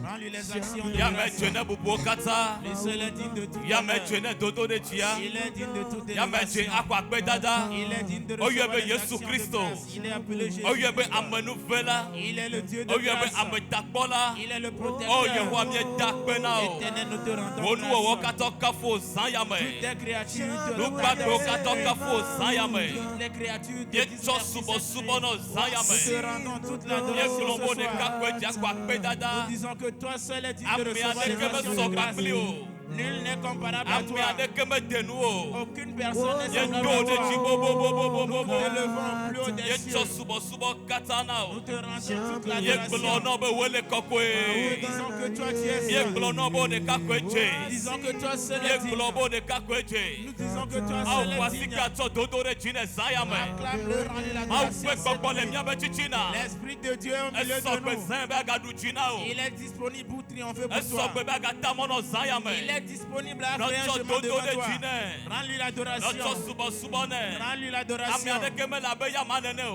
Rends-lui les actions de grâce. Il seul est digne de tout honneur. Il est digne de toute élévation. Il est digne de recevoir les actions de grâce. Il est appelé Jésus. Il est le Dieu de grâce. Il est le protecteur. Éternel, nous te rendons grâce. Toutes les créatures te rendent grâce. Toutes les créatures te disent merci, Seigneur. Nous te rendons toute l'adoration ce soir. Nous disons que toi seul es digne de recevoir les actions de grâce. Nul n'est comparable à toi. Aucune personne n'est semblable à toi. Nous t'élevons plus haut des cieux. Nous te rendons toute l'adoration. Nous disons que toi tu es seul. Nous disons que toi seul es digne. Nous disons que toi seul es digne. Acclame-le, rends-lui l'adoration. L'Esprit de Dieu est au milieu de nous. Il est disponible pour triompher pour toi. Il est disponible à faire un chemin devant toi. Rends-lui l'adoration. Rends-lui l'adoration.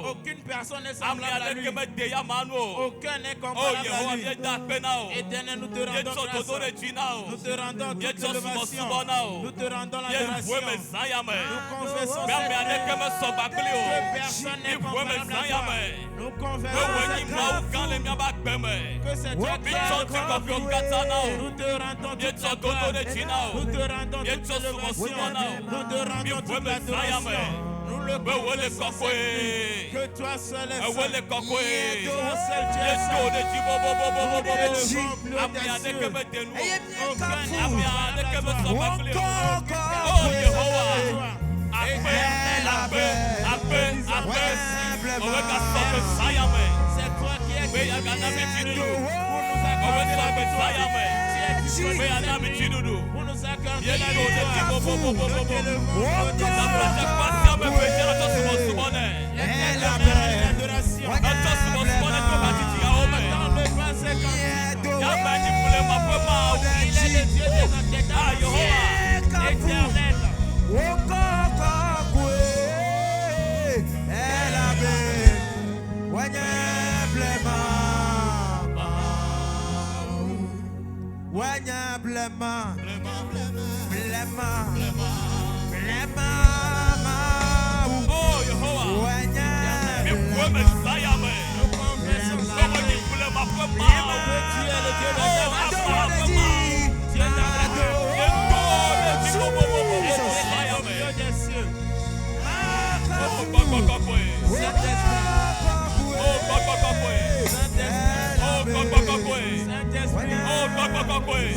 Aucune personne n'est semblable à lui. Aucun n'est comparable à lui. Éternel, nous te rendons grâce. Nous te rendons toute l'élévation. Nous te rendons l'adoration. Nous confessons que personne n'est comparable à toi. Nous confessons que c'est toi qui es encore nous. Nous te rendons toute la gloire. Nous te rendons toute l'élévation. Nous te rendons toute l'adoration. Nous le confessons que toi seul es seul. Toi seul tu es seul. Nous t'élevons plus haut des cieux. Aucun n'est comparable à toi. C'est toi qui es digne pour nous accorder la victoire. Tu es disponible pour nous accorder la victoire. Nous t'élevons l'adoration. N'attendez pas ses candidatures. Il est le Dieu des entêtements. Éternel.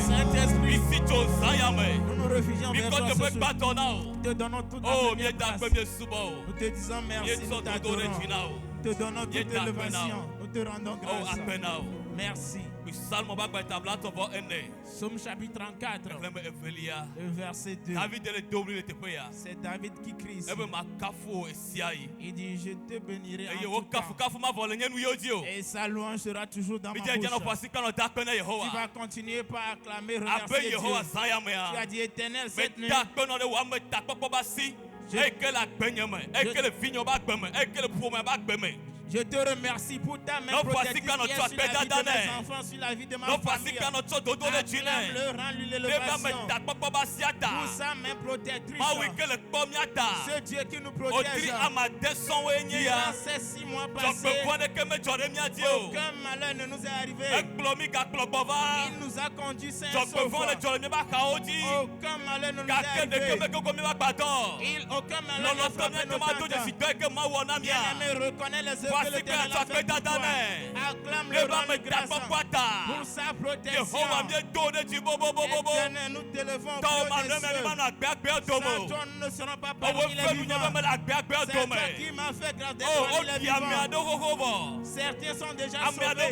Saint-Esprit, nous nous réfugions vers toi ce soir. Nous te donnons toute notre grâce. Nous te disons merci, nous t'adorons. Nous te donnons toute l'élévation. Nous te rendons grâce. Merci. Psaume chapitre 34, le verset 2. C'est David qui crie ici. Il dit, je te bénirai en tout temps. Et sa louange sera toujours dans ma bouche. Tu vas continuer par acclamer, remercier Dieu. Tu as dit, Éternel, cette nuit, je te remercie pour ta main protectrice qui est sur la vie de mes enfants, sur la vie de ma famille. Acclame-le, rends-lui l'élévation pour sa main protectrice. Ce Dieu qui nous protège durant ces 6 mois passés, aucun malheur ne nous est arrivé. Il nous a conduits sains et saufs. Aucun malheur ne nous est arrivé. Aucun malheur n'a frappé nos tentes. Bien-aimé, reconnais les œuvres que l'Éternel a fait pour toi. Acclame le roi de grâce pour sa protection. Éternel, nous te levons pour les cieux. Satan ne sera pas parmi les vivants. C'est toi qui m'as fait grâce d'être parmi les vivants. Certains sont déjà sauvés.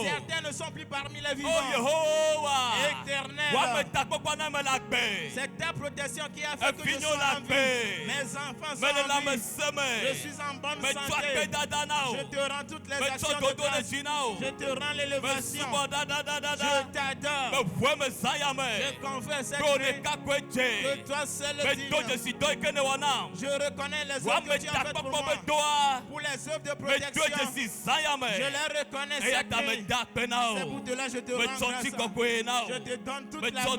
Certains ne sont plus parmi les vivants. Éternel, c'est ta protection qui a fait que je sois en vie. Mes enfants sont en vie. Je suis en bonne santé. Je te rends toutes les actions de grâce. Je te rends l'élévation. Je t'adore. Je confesse cette nuit que toi seul es digne. Je reconnais les œuvres que tu as faites pour moi. Pour les œuvres de protection, je les reconnais cette nuit. C'est pour cela que je te rends grâce. Je te donne toute la gloire.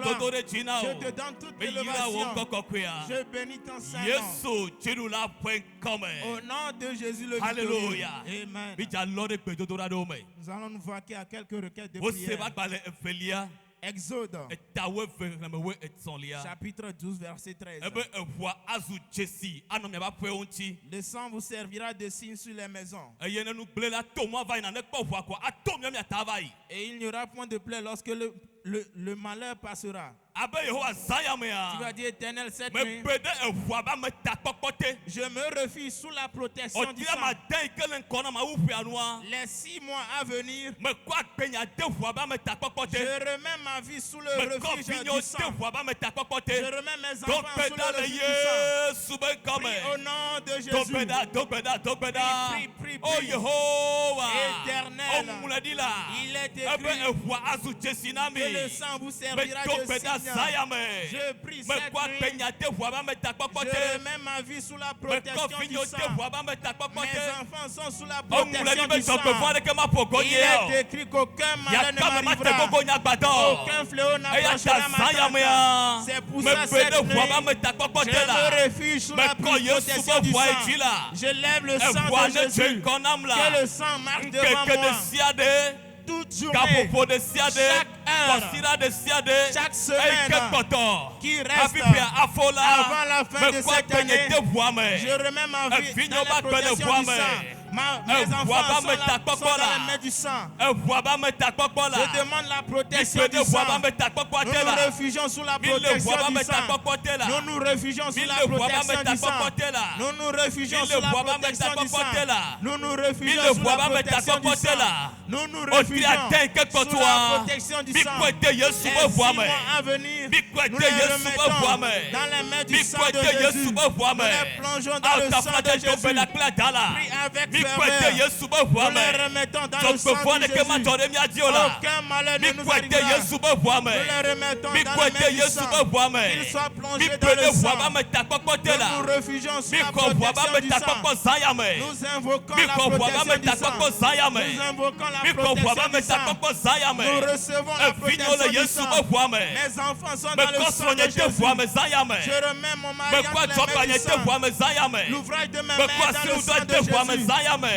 Je te donne toute l'élévation. Je bénis ton Saint-Nom. Au nom de Jésus le Alléluia. Amen. Nous allons nous vaquer à quelques requêtes de prière. Exode, chapitre 12, verset 13. Le sang vous servira de signe sur les maisons. Et il n'y aura point de plaie lorsque le malheur passera. Tu vas dire, Éternel, cette nuit, je me refuse sous la protection du sang. Les 6 mois à venir, je remets ma vie sous le refuge du sang. Je remets mes enfants sous le refuge du sang. Prie au nom de Jésus. Prie. Éternel, il est écrit que le sang vous servira de signe. Je prie cette nuit. Je mets ma vie sous la protection du sang. Mes enfants sont sous la protection du sang. Il est écrit qu'aucun malheur ne m'arrivera. Aucun fléau n'approchera ma tente. C'est pour ça cette nuit, je me refuge sous la protection du sang. Je lève le sang de Jésus. Que le sang marche devant moi. Toute journée, chaque heure, chaque semaine qui reste avant la fin de cette année, je remets ma vie dans la protection du sang. Mes enfants sont dans la main du sang. Je demande la protection du sang. Nous nous réfugions sous la protection du sang. Nous nous réfugions sous la protection du sang. Nous nous réfugions sous la protection du sang. Nous nous réfugions sous la protection du sang. Nous nous réfugions sous la protection du sang. Et 6 mois à venir, nous les remettons dans les mains du sang de Jésus. Nous les plongeons dans le sang de Jésus. Prie avec ferveur. Nous les remettons dans le sang de Jésus. Aucun malheur ne nous arrivera. Nous les remettons dans les mains du sang. Qu'ils soient plongés dans le sang. Nous nous réfugions sous la protection du sang. Nous invoquons la protection du sang. Nous invoquons la protection du sang. Nous recevons la protection du sang. Mes enfants sont dans le sang de Jésus. Je remets mon mari dans les mains du sang. L'ouvrage de mes mains dans le sang de Jésus.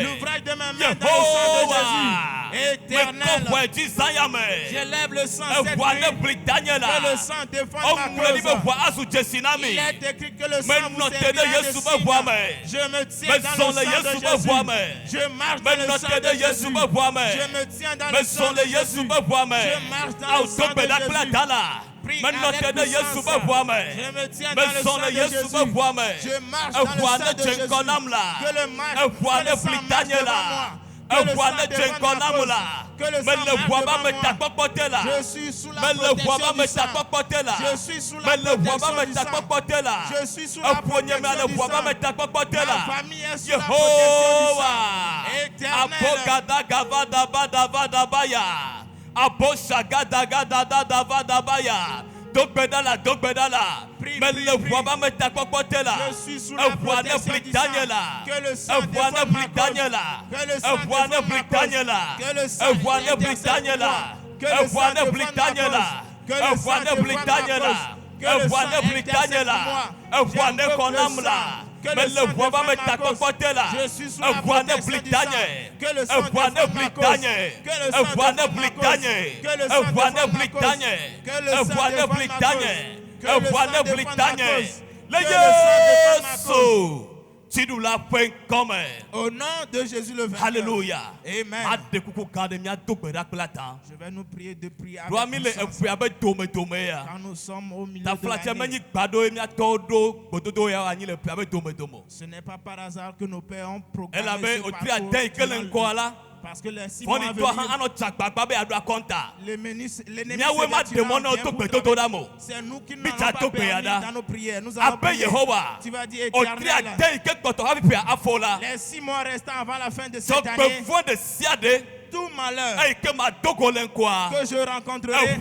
L'ouvrage de mes mains dans le sang de Jésus. Éternel, je lève le sang cette nuit. Que le sang défende ma cause. Il est écrit que le sang vous servira de signe. Je me tiens dans le sang de Jésus. Je marche dans le sang de Jésus. Je me tiens dans le sang de Jésus. Je marche dans le sang de Jésus. Prie avec le sang. Je me tiens dans le sang de Jésus. Je marche dans le sang de Jésus. Que le sang marche devant moi. Que le sang défende ma cause. Que le sang marche devant moi. Je suis sous la protection du sang. Je suis sous la protection du sang. Je suis sous la protection du sang. Ma famille est sous la protection du sang. Éternel. Dogbedala. Mais le voix va me t'accompagner là. Je suis sous la protection du sang. Que le sang défende ma cause. Que le sang défende ma cause. Que le sang intercède pour moi. Que le sang défende ma cause. Que le sang défende ma cause. Que le sang intercède pour moi. J'aime beaucoup le sang. Que le sang défende ma cause. Je suis sous la protection du sang. Que le sang défende ma cause. Que le sang défende ma cause. Que le sang défende ma cause. Que le sang défende ma cause. Que le sang défende ma cause. Au nom de Jésus le vainqueur. Alléluia. Amen. Je vais nous prier de prier avec puissance. Quand nous sommes au milieu de l'année, ce n'est pas par hasard que nos pères ont programmé ce parcours. Parce que les 6 mois à venir, l'ennemi se détruira. C'est nous qui n'avons pas permis dans nos prières. Nous allons prier. Tu vas dire Éternel, les 6 mois restants avant la fin de cette année, tout malheur que je rencontrerai,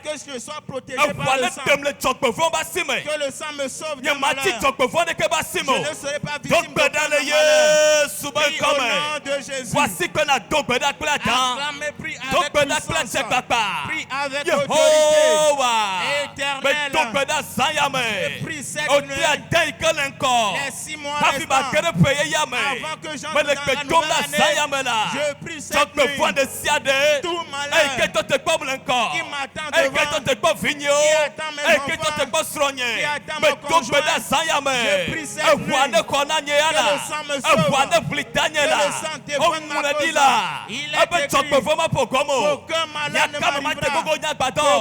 que je sois protégé par le sang, que le sang me sauve du malheur. Je ne serai pas victime de malheur. Et au nom de Jésus, voici que la acclamez, prie avec puissance, prie avec autorité. Éternel, je prie cette nuit, les 6 mois restants, avant que j'entre dans la nouvelle année, je prie cette nuit, tout malheur qui m'attend devant, qui attend mes enfants, qui attend mon conjoint, je prie cette nuit, que le sang me sauve, que le sang défende ma cause. Il est écrit, aucun malheur ne m'arrivera,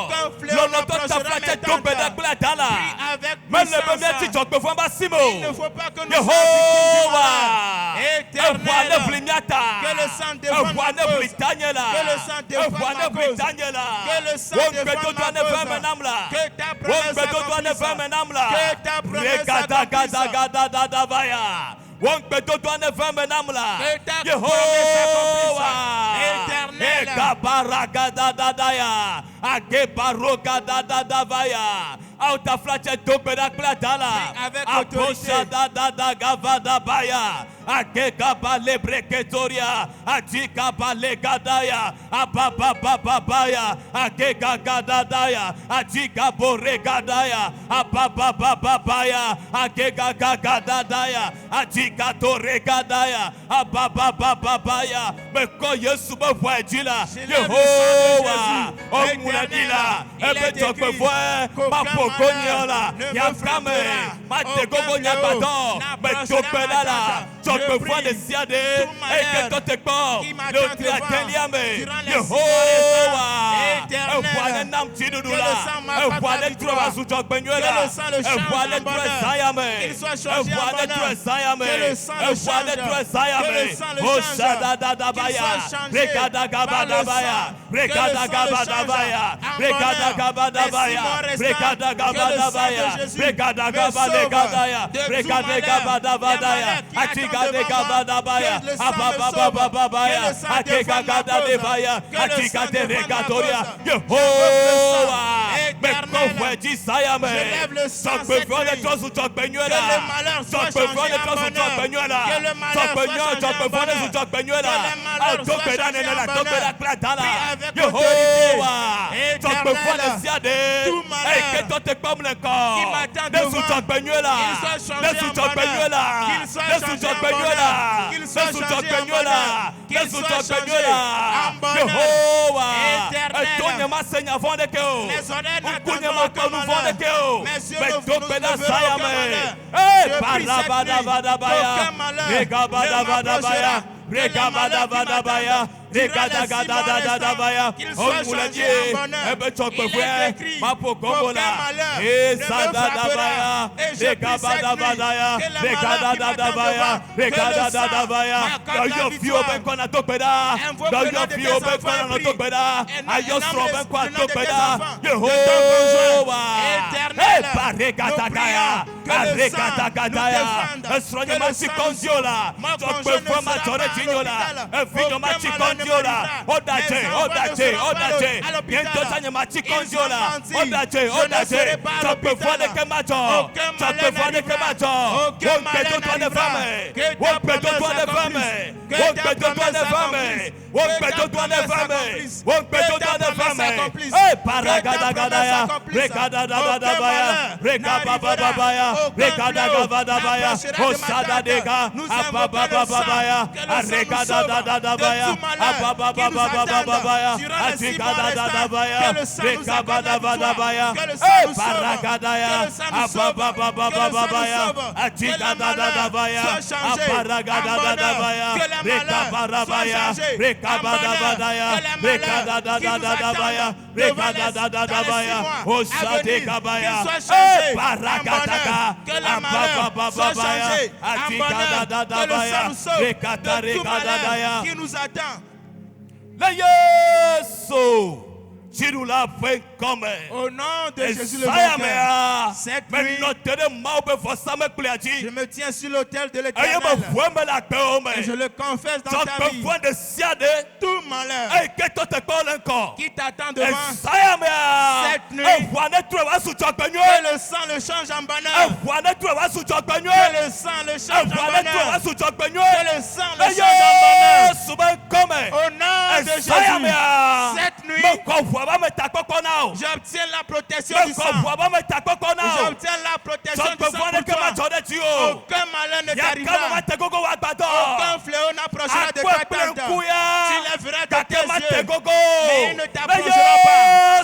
aucun fléau n'approchera mes tentes. Prie avec puissance. Il ne faut pas que nous soyons victimes du malheur. Éternel, que le sang défende ma cause, que le sang défende ma cause, que le sang défende ma cause, que ta promesse s'accomplisse, que ta promesse s'accomplisse, qu'il soit changé en bonheur. Il est écrit qu'aucun malheur ne me frappera. Et je prie cette nuit que les malheurs qui m'attendent devant, que le sang m'accorde la victoire. Invoque le nom de tes enfants, prie. Et nomme le nom de tes enfants, de ton conjoint. Éternel, nous prions que le sang nous défende, que le sang nous sauve. Mon conjoint ne sera pas à l'hôpital. Aucun malheur ne m'arrivera. Mes enfants ne seront pas à l'hôpital. Ils ont menti. Je ne serai pas à l'hôpital. Aucun malheur n'arrivera. Aucun malheur n'arrivera. Que ta promesse s'accomplisse. Que ta promesse s'accomplisse. Que ta promesse s'accomplisse. Que ta promesse s'accomplisse. Aucun malheur n'arrivera. Aucun fléau n'approchera de ma tente. Nous invoquons le sang. Que le sang nous sauve de tout malheur qui nous attend durant les 6 mois restants. Que le sang nous accorde la victoire. Que le sang nous sauve. Que le sang nous sauve. Que le sang nous sauve. Que la malheur soit changé en bonheur. Que la malheur soit changé en bonheur. Que la malheur qui nous attend devant les 6 mois à venir, qu'il soit changé en bonheur. Que la malheur soit changé en bonheur. Que le sang nous sauve de tout malheur qui nous attend. Au nom de Jésus le vainqueur, cette nuit, je me tiens sur l'autel de l'Éternel et je le confesse dans ta vie. Tout malheur qui t'attend devant cette nuit, que le sang le change en bonheur. Que le sang le change en bonheur. Que le sang le change en bonheur. Au nom de Jésus, cette nuit, j'obtiens la protection du sang. J'obtiens la protection du sang pour toi. Aucun malheur ne t'arrivera. Aucun fléau n'approchera de ta tente. Tu lèveras de tes yeux, mais il ne t'approchera pas.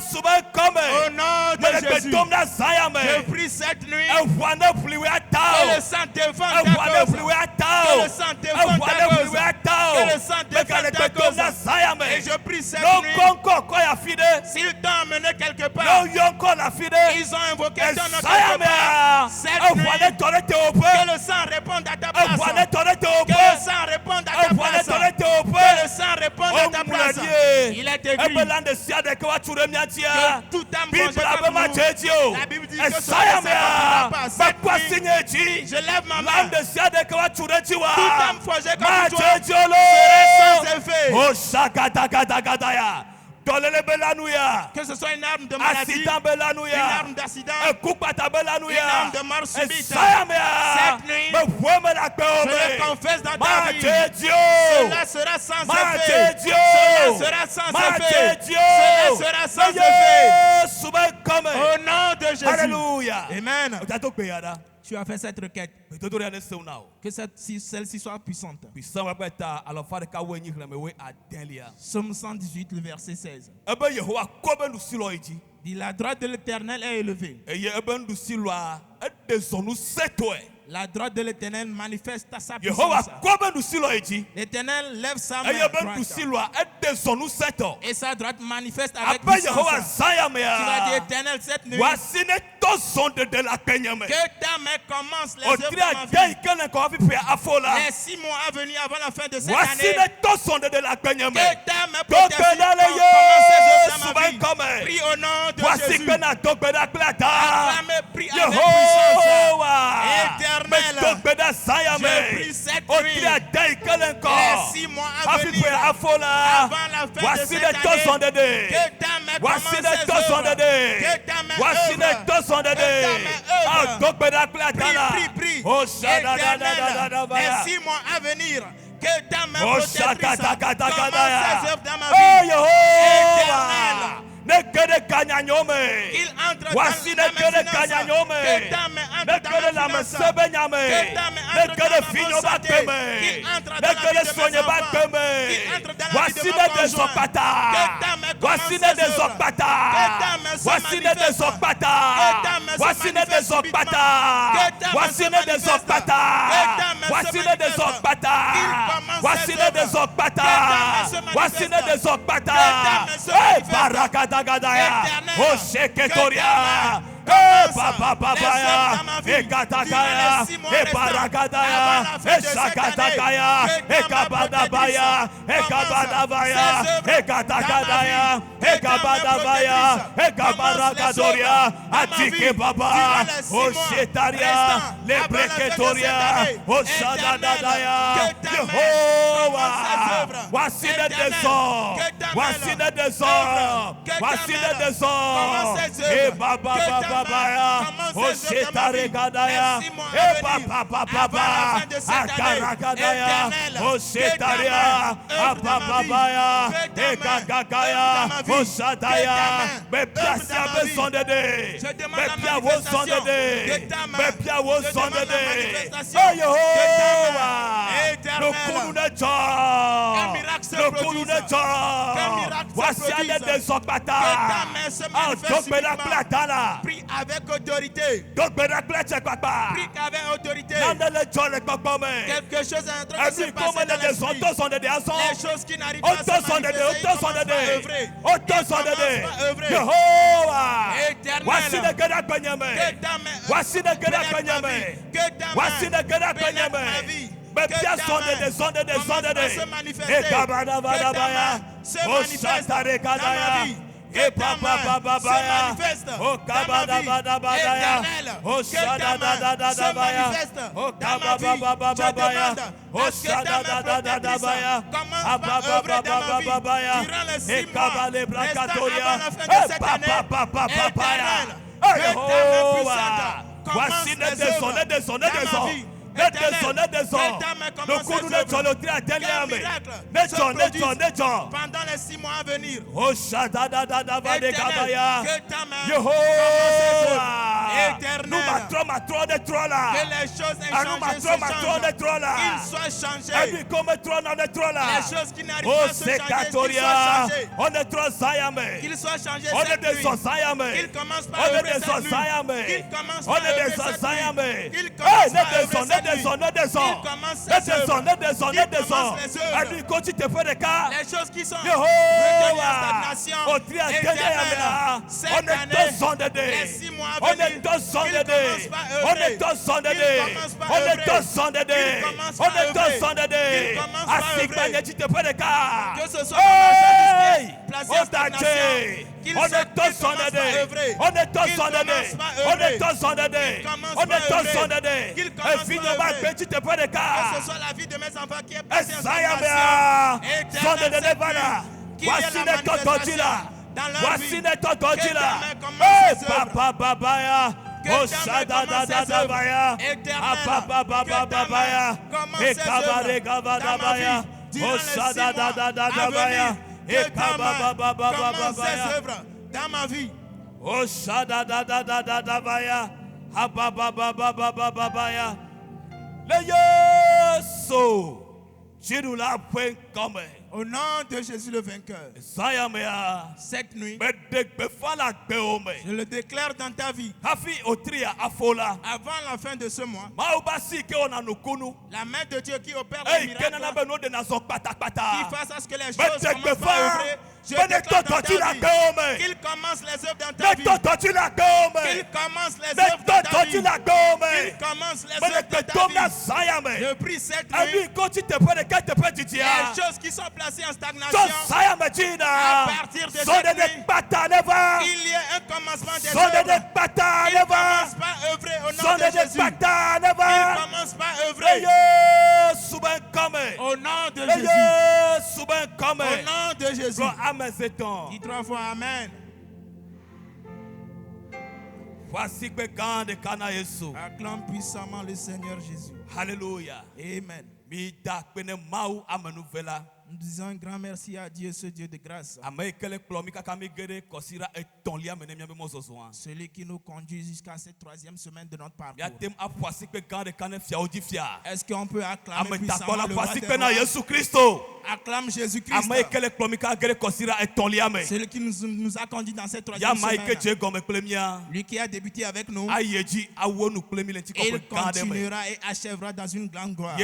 Au nom de Jésus, je prie cette nuit que le sang défende ta cause. Que le sang défende ta cause. Que le sang défende ta cause. Et je prie cette nuit, s'ils t'ont emmené quelque part, ils ont invoqué ton nom quelque part. Cette nuit, que le sang réponde à ta place. Que le sang réponde à ta place. Que le sang réponde à ta place. Il est écrit que toute âme vengée contre nous. La Bible dit que son dessein n'accomplira pas. Cette nuit, je lève ma main. Toute âme forgée contre toi sera sans effet. Que ce soit une arme de maladie, une arme d'accident, une arme de mort subite. Cette nuit, je le confesse dans ta vie. Cela sera sans effet. Cela sera sans effet. Cela sera sans effet. Au nom de Jésus. Alléluia. Amen. Tu as fait cette requête. Que celle-ci soit puissante. Psaume 118, le verset 16. Dit, la droite de l'Éternel est élevée. La droite de l'Éternel manifeste sa puissance. L'Éternel lève sa main droite. Et sa droite manifeste avec puissance. Tu vas dire, Éternel, cette nuit, que ta main commence les œuvres de ma vie. Les 6 mois à venir avant la fin de cette année, que ta main protectrice commence les œuvres de ma vie. Prie au nom de Jésus. Acclamez, prie avec puissance. Éternel, je prie cette nuit, les 6 mois à venir, avant la fin de cette année, que ta main commence les œuvres, que ta main œuvre, prie, Éternel, les 6 mois à venir, que ta main protectrice commence les œuvres dans ma vie. Éternel, qu'il entre dans la finance, que ta main entre dans la finance, que ta main entre dans ma bonne santé, qu'il entre dans la vie de mes enfants, qu'il entre dans la vie de mon conjoint, que ta main commence ses œuvres, que ta main se manifeste, que ta main Voici les désordres bâtards. Voici les désordres bâtards. Voici les désordres bâtards. Voici les désordres bâtards. Voici les désordres bâtards. Eh, Barakadagadaya. Oh, Sheketoria. Eh, Papa Babaya. Eh, Katakaya. Eh, Baragadaya. Eh, Shakatakaya. Eh, Kabadabaya. Eh, Kabadabaya. Eh, Katakadaya. Eh, Kabadabaya. Eh, Kabaragadoria. Atike Baba. Oh, Shetaria. Les Breketoria. Oh, Shadadadaya. Jehovah. Voici le désordre. Voici le désordre. Voici le désordre. Eh, Baba Babaya. Oh, Shetaregadaya. Eh, Papa Baba. Akaragadaya. Oh, Shetaria. Abababaya. Eh, Gagagaya. Oh, Shadaya. Mes pieds ont besoin d'aider. Mes pieds ont besoin d'aider. Mes pieds ont besoin d'aider. Oh, Jehovah. Le coup de joie. Le coup de joie. Voici les désordres bâtards. Ah, donc, mais la plate là. Prie avec autorité. Donc, mais la plate, c'est quoi? Prie avec autorité. Quelque chose est en train de se passer dans l'esprit. Les choses qui n'arrivent pas à se manifester, commencent à œuvrer. Jehovah. Éternel. Voici le Gada Benyame. Voici le Gada Benyame. Voici le Gada Benyame. Mes pieds sont des et Kabadabadabaya. Oh, Shatarekadaya. Et Papa Babaya. Oh, Kabadabadabaya. Oh, Shadadadadabaya. Oh, Kabababababaya. Oh, Shadadadadabaya. Abababababaya. Et Kabalebrakatoria. Et Papa Babaya. Voici les désordres. Le coup de pendant les 6 mois à venir. Oh, Shadadadadabadekabaya. Nous matron de trop là. Que les choses aient changé. Qu'ils soient changés. Les choses qui n'arrivent pas à se changer, qu'ils soient changés. On est trop Sayame. Qu'ils soient changés On est cette des nuit. Sayame. Qu'ils commencent par On est œuvrer des cette nuit. Sayame. Qu'ils commencent On par est œuvrer des cette Sayame. nuit. Qu'ils Eh, commencent par œuvrer cette nuit. Les choses qui sont retenues en stagnation. Éternel, cette année, les 6 mois à venir, qu'ils commencent par œuvrer. Qu'ils commencent par œuvrer. Que ce soit dans la jeunesse placée en stagnation. Qu'ils commencent par œuvrer. Qu'ils commencent par œuvrer. Qu'ils commencent par œuvrer. Que ce soit la vie de mes enfants qui est placée en stagnation. Voici les tontons. Voici les tontons. Papa Babaya. Oh, Shadadadabaya. Abababababaya. Ekabaregabadabaya. Oh, Shadadadabaya. Ekabababababaya. Dans ma vie. Oh, Shadadadadabaya. Ababababababaya. Le Yesu. Tu nous l'as fait comme. Au nom de Jésus le vainqueur. Cette nuit, je le déclare dans ta vie. Avant la fin de ce mois, la main de Dieu qui opère les miracles, qui fasse à ce que les choses commencent à œuvrer. Je déclare dans ta vie qu'il commence les œuvres dans ta vie. Qu'il commence les œuvres dans ta vie. Qu'il commence les œuvres dans ta vie. Je prie cette nuit. Les choses qui sont placées en stagnation, à partir de cette nuit, qu'il y ait un commencement des œuvres. Qu'il commence par œuvrer au nom de Jésus. Qu'il commence par œuvrer au nom de Jésus. Au nom de Jésus. Dis 3 fois Amen. Voici que quand de Kana Yesu. Acclame puissamment le Seigneur Jésus. Alléluia. Amen. Nous disons un grand merci à Dieu, ce Dieu de grâce. Celui qui nous conduit jusqu'à cette 3e semaine de notre parcours. Est-ce qu'on peut acclamer puissamment le roi des rois? Acclame Jésus-Christ. Celui qui nous a conduit dans cette 3e semaine. Lui qui a débuté avec nous. Il continuera et achèvera dans une grande gloire.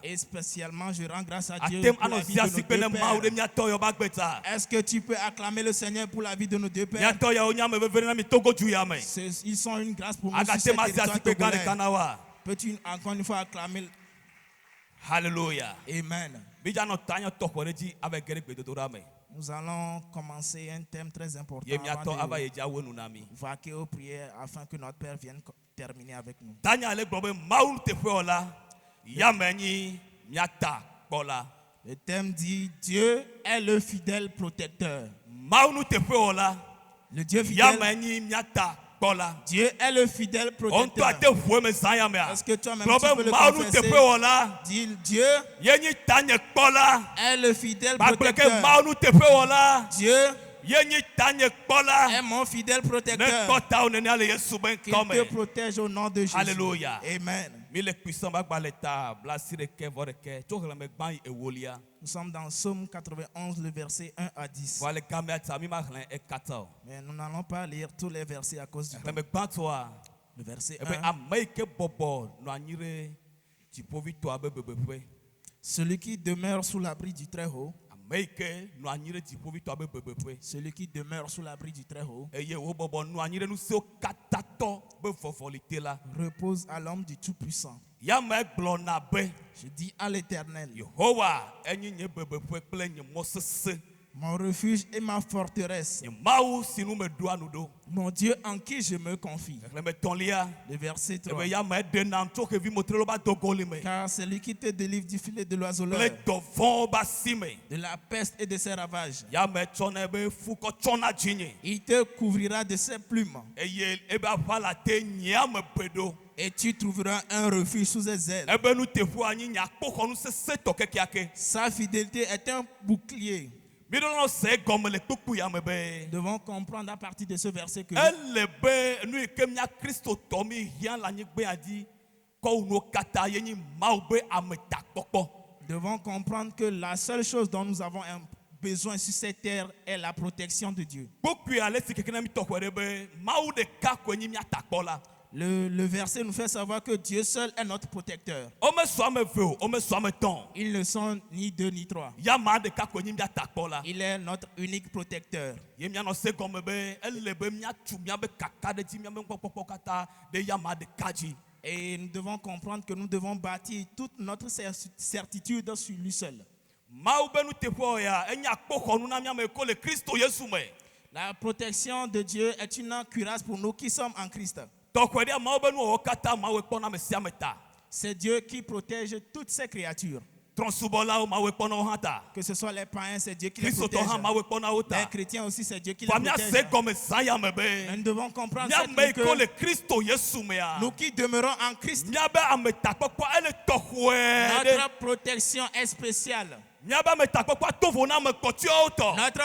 Et spécialement, je rends grâce à Dieu pour la vie de nos deux pères. Est-ce que tu peux acclamer le Seigneur pour la vie de nos deux pères? Ils sont une grâce pour nous sur cette territoire togolais. Peux-tu encore une fois acclamer? Alléluia. Amen. Nous allons commencer un thème très important avant de vaquer aux prières afin que notre Père vienne terminer avec nous. Le thème dit Dieu est le fidèle protecteur. Le Dieu fidèle. Dieu est le fidèle protecteur. Est-ce que toi-même tu peux le confesser? Dis Dieu est le fidèle protecteur. Dieu est mon fidèle protecteur. Qu'il te protège au nom de Jésus. Alléluia. Amen. Nous sommes dans Psaume 91, le verset 1 à 10. Mais nous n'allons pas lire tous les versets à cause du temps. Le verset 1. Celui qui demeure sous l'abri du Très-Haut. Celui qui demeure sous l'abri du Très-Haut repose à l'homme du Tout-Puissant. Je dis à l'Éternel, mon refuge et ma forteresse, mon Dieu en qui je me confie. Le verset 3. Car c'est lui qui te délivre du filet de l'oiseleur, de la peste et de ses ravages. Il te couvrira de ses plumes, et tu trouveras un refuge sous ses ailes. Sa fidélité est un bouclier. Nous devons comprendre à partir de ce verset que devons comprendre que la seule chose dont nous avons besoin sur cette terre est la protection de Dieu. Le verset nous fait savoir que Dieu seul est notre protecteur. Ils ne sont ni deux ni trois. Il est notre unique protecteur. Et nous devons comprendre que nous devons bâtir toute notre certitude sur lui seul. La protection de Dieu est une cuirasse pour nous qui sommes en Christ. C'est Dieu qui protège toutes ses créatures. Que ce soit les païens, c'est Dieu qui les protège. Les chrétiens aussi, c'est Dieu qui les protège. Nous devons comprendre que nous qui demeurons en Christ, notre protection est spéciale. Notre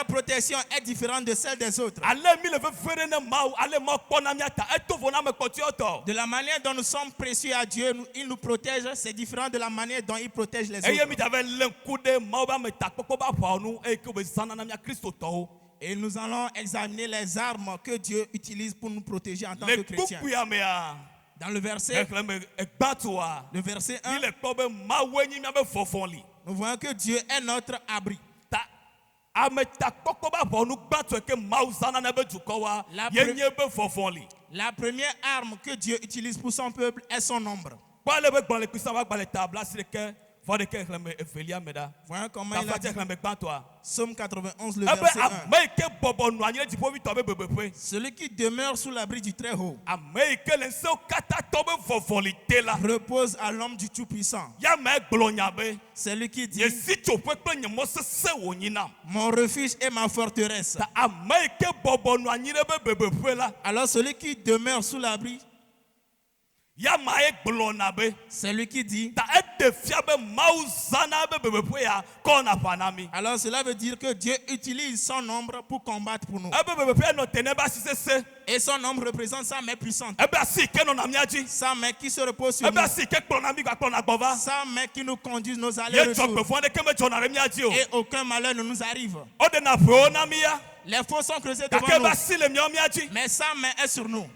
protection est différente de celle des autres. De la manière dont nous sommes précieux à Dieu, il nous protège, c'est différent de la manière dont il protège les autres. Et nous allons examiner les armes que Dieu utilise pour nous protéger en tant que chrétiens. Dans le verset 1, nous voyons que Dieu est notre abri. La première arme que Dieu utilise pour son peuple est son ombre. Voyons comment il a dit. Psaume 91, le verset 1. Celui qui demeure sous l'abri du Très-Haut repose à l'homme du Tout-Puissant. Celui qui dit mon refuge et ma forteresse. Alors celui qui demeure sous l'abri C'est lui qui dit. Alors cela veut dire que Dieu utilise son ombre pour combattre pour nous. Et son ombre représente sa main puissante. Sa main qui se repose sur nous. Sa main qui nous conduit nos allers-retours. Et aucun malheur ne nous arrive. Les faux sont creusés devant nous. Mais sa main est sur nous.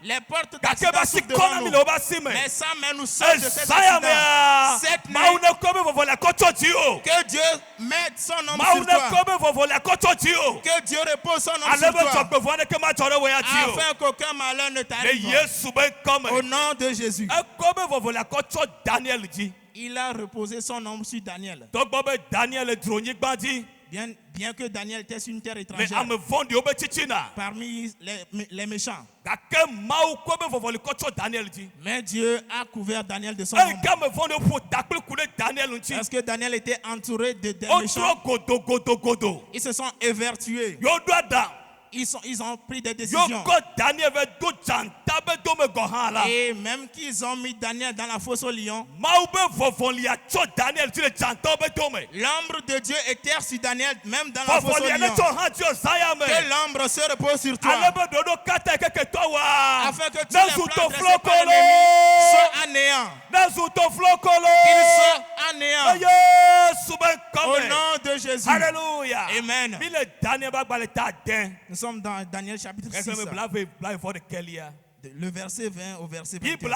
Les portes d'accident s'ouvrent devant nous. Mais sa main nous sauve de ces accidents. Cette nuit, que Dieu mette son ombre sur toi. Que Dieu repose son ombre sur toi. Afin qu'aucun malheur ne t'arrive. Au nom de Jésus. Il a reposé son ombre sur Daniel. Bien que Daniel était sur une terre étrangère, parmi les méchants. Mais Dieu a couvert Daniel de son ombre. Parce que Daniel était entouré de méchants. Ils se sont évertués. Ils ont pris des décisions. Et même qu'ils ont mis Daniel dans la fosse au lion, l'ombre de Dieu était sur Daniel, même dans la fosse au lion. Que l'ombre se repose sur toi. Afin que tous les plans dressés par l'ennemi soient anéants. Qu'ils soient anéants. Au nom de Jésus. Alléluia. Amen. Nous sommes dans Daniel chapitre 6. Le verset 20 au verset 21.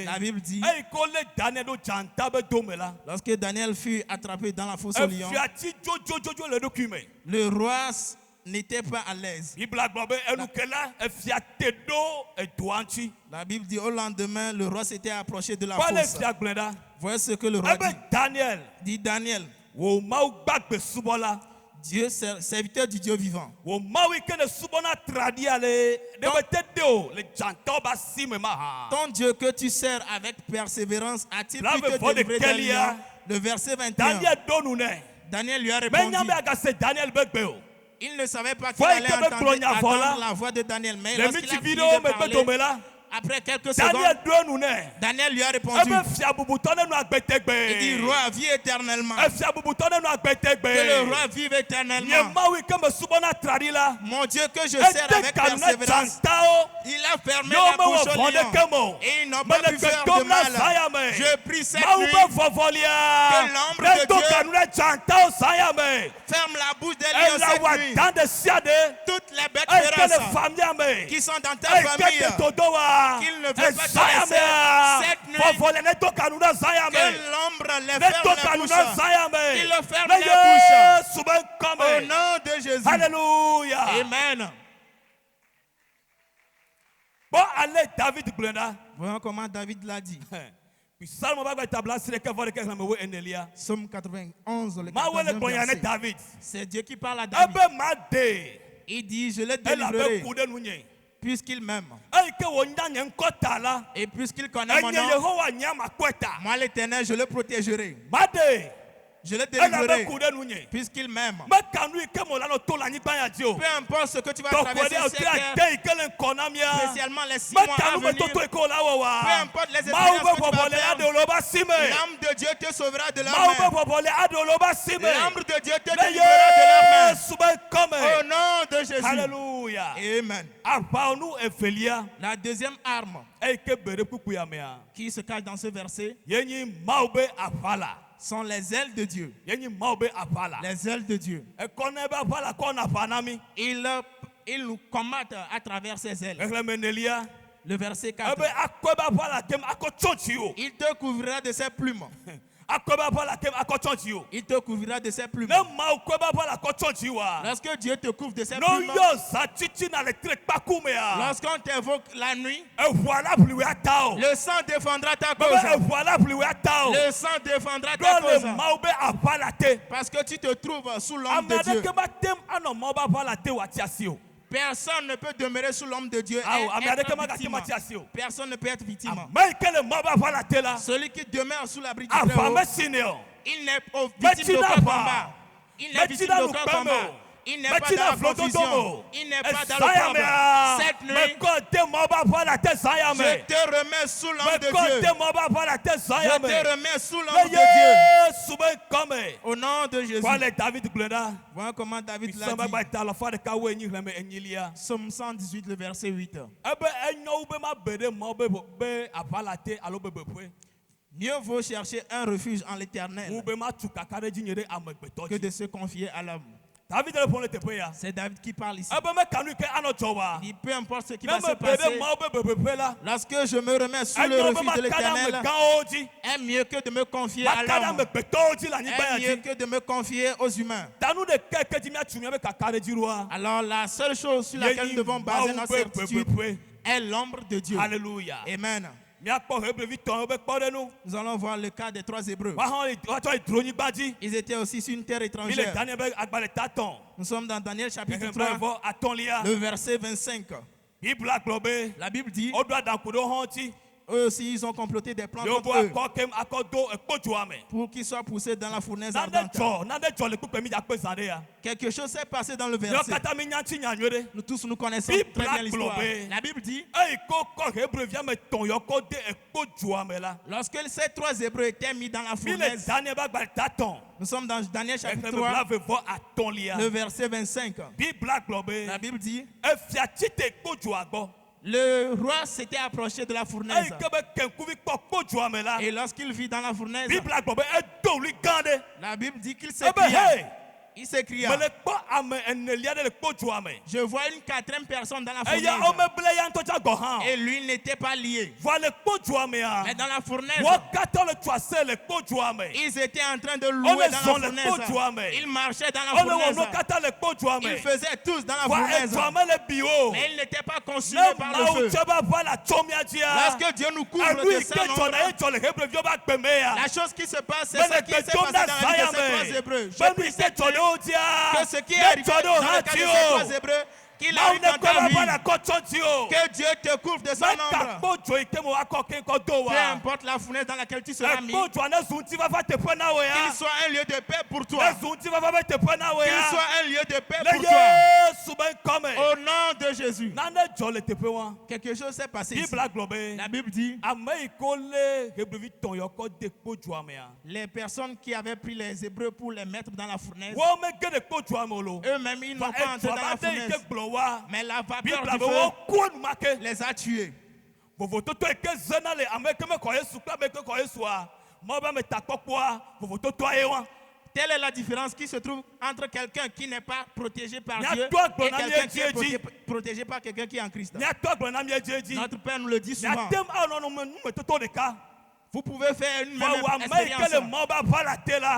La Bible dit, lorsque Daniel fut attrapé dans la fosse au lion, le roi n'était pas à l'aise. La Bible dit, au lendemain, le roi s'était approché de la fosse. Voyez ce que le roi dit. Daniel, Dieu, serviteur du Dieu vivant. Ton Dieu que tu sers avec persévérance a-t-il pu te délivrer d'un lion? Le verset 21. Daniel lui a répondu. Il ne savait pas qu'il allait entendre la voix de Daniel. Mais lorsqu'il a fini de parler, après quelques secondes, Daniel lui a répondu. Il dit, roi, vis éternellement. Que le roi vive éternellement. Mon Dieu que je sers avec persévérance, il a fermé la bouche au lion et ils n'ont pas pu faire de mal. Je prie cette nuit que l'ombre de Dieu ferme la bouche des lions cette nuit. Toutes les bêtes féroces qui sont dans ta famille, qu'il ne veut pas te laisser cette nuit, que l'ombre les ferme la bouche, qu'il le ferme la bouche, au nom de Jésus. Alléluia. Amen. Bon, allez, David Glenda. Voyons comment David l'a dit. Somme 91, le 14e verset. C'est Dieu qui parle à David. Il dit, je l'ai délivré puisqu'il m'aime. Et puisqu'il connaît mon nom, moi l'Éternel, je le protégerai. Je le délivrerai puisqu'il m'aime. Peu importe ce que tu vas traverser cette terre, spécialement les 6 mois à venir, peu importe les expériences que tu vas faire, l'âme de Dieu te sauvera de leur main. L'âme de Dieu te délivrera de leur main. Au nom de Jésus. Alléluia. Amen. La deuxième arme qui se cache dans ce verset sont les ailes de Dieu. Les ailes de Dieu. Ils nous combattent à travers ces ailes. Le verset 4. Il te couvrira de ses plumes. Il te couvrira de ses plumes. Lorsque Dieu te couvre de ses plumes, lorsqu'on t'évoque la nuit, le sang défendra ta cause. Le sang défendra ta cause. Parce que tu te trouves sous l'ombre de Dieu. Personne ne peut demeurer sous l'ombre de Dieu. Personne ne peut être victime. Celui qui demeure sous l'abri du Très-Haut, il n'est victime d'aucun combat. Il n'est victime d'aucun combat. Il n'est pas dans la confusion. Il n'est pas dans le problème. Cette nuit, je te remets sous l'ange de Dieu. Je te remets sous l'ange de Dieu. Au nom de Jésus. Voilà comment David l'a dit. Somme 118, le verset 8. Mieux vaut chercher un refuge en l'Éternel que de se confier à l'homme. C'est David qui parle ici. Il dit, peu importe ce qui va se passer, lorsque je me remets sous le refuge de l'Éternel, est mieux que de me confier à l'homme, est mieux que de me confier aux humains. Alors la seule chose sur laquelle nous devons baser notre certitude est l'ombre de Dieu. Alléluia. Amen. Nous allons voir le cas des 3 Hébreux. Ils étaient aussi sur une terre étrangère. Nous sommes dans Daniel chapitre 3, le verset 25. La Bible dit, eux aussi ils ont comploté des plans contre eux pour qu'ils soient poussés dans la fournaise ardente. Quelque chose s'est passé dans le verset. Nous tous nous connaissons très bien l'histoire. La Bible dit, lorsque ces 3 Hébreux étaient mis dans la fournaise, nous sommes dans Daniel chapitre 3, le verset 25. La Bible dit, le roi s'était approché de la fournaise. Et lorsqu'il vit dans la fournaise, la Bible dit qu'il s'écria. Il s'écria. Je vois une 4e personne dans la fournaise. Et lui n'était pas lié. Mais dans la fournaise, ils étaient en train de louer dans la fournaise. Ils marchaient dans la fournaise. Ils faisaient tous dans la fournaise. Mais ils n'étaient pas consumés par le feu. Lorsque Dieu nous couvre de sa ombre, la chose qui se passe, c'est ce qui s'est passé dans la vie de ces 3 Hébreux. Je prie cette nuit que ce qui est arrivé dans le cas de ces 3 Hébreux, qu'il arrive dans ta vie, que Dieu te couvre de son ombre. Peu importe la fournaise dans laquelle tu seras mis, qu'il soit un lieu de paix pour toi. Qu'il soit un lieu de paix pour toi. Au nom de Jésus. Quelque chose s'est passé ici. La Bible dit, les personnes qui avaient pris les Hébreux pour les mettre dans la fournaise, eux-mêmes ils n'ont pas entré dans la fournaise. Mais la vapeur du feu les a tués. Telle est la différence qui se trouve entre quelqu'un qui n'est pas protégé par Dieu et quelqu'un qui est protégé par quelqu'un qui est en Christ. Notre Père nous le dit souvent. Vous pouvez faire une même expérience.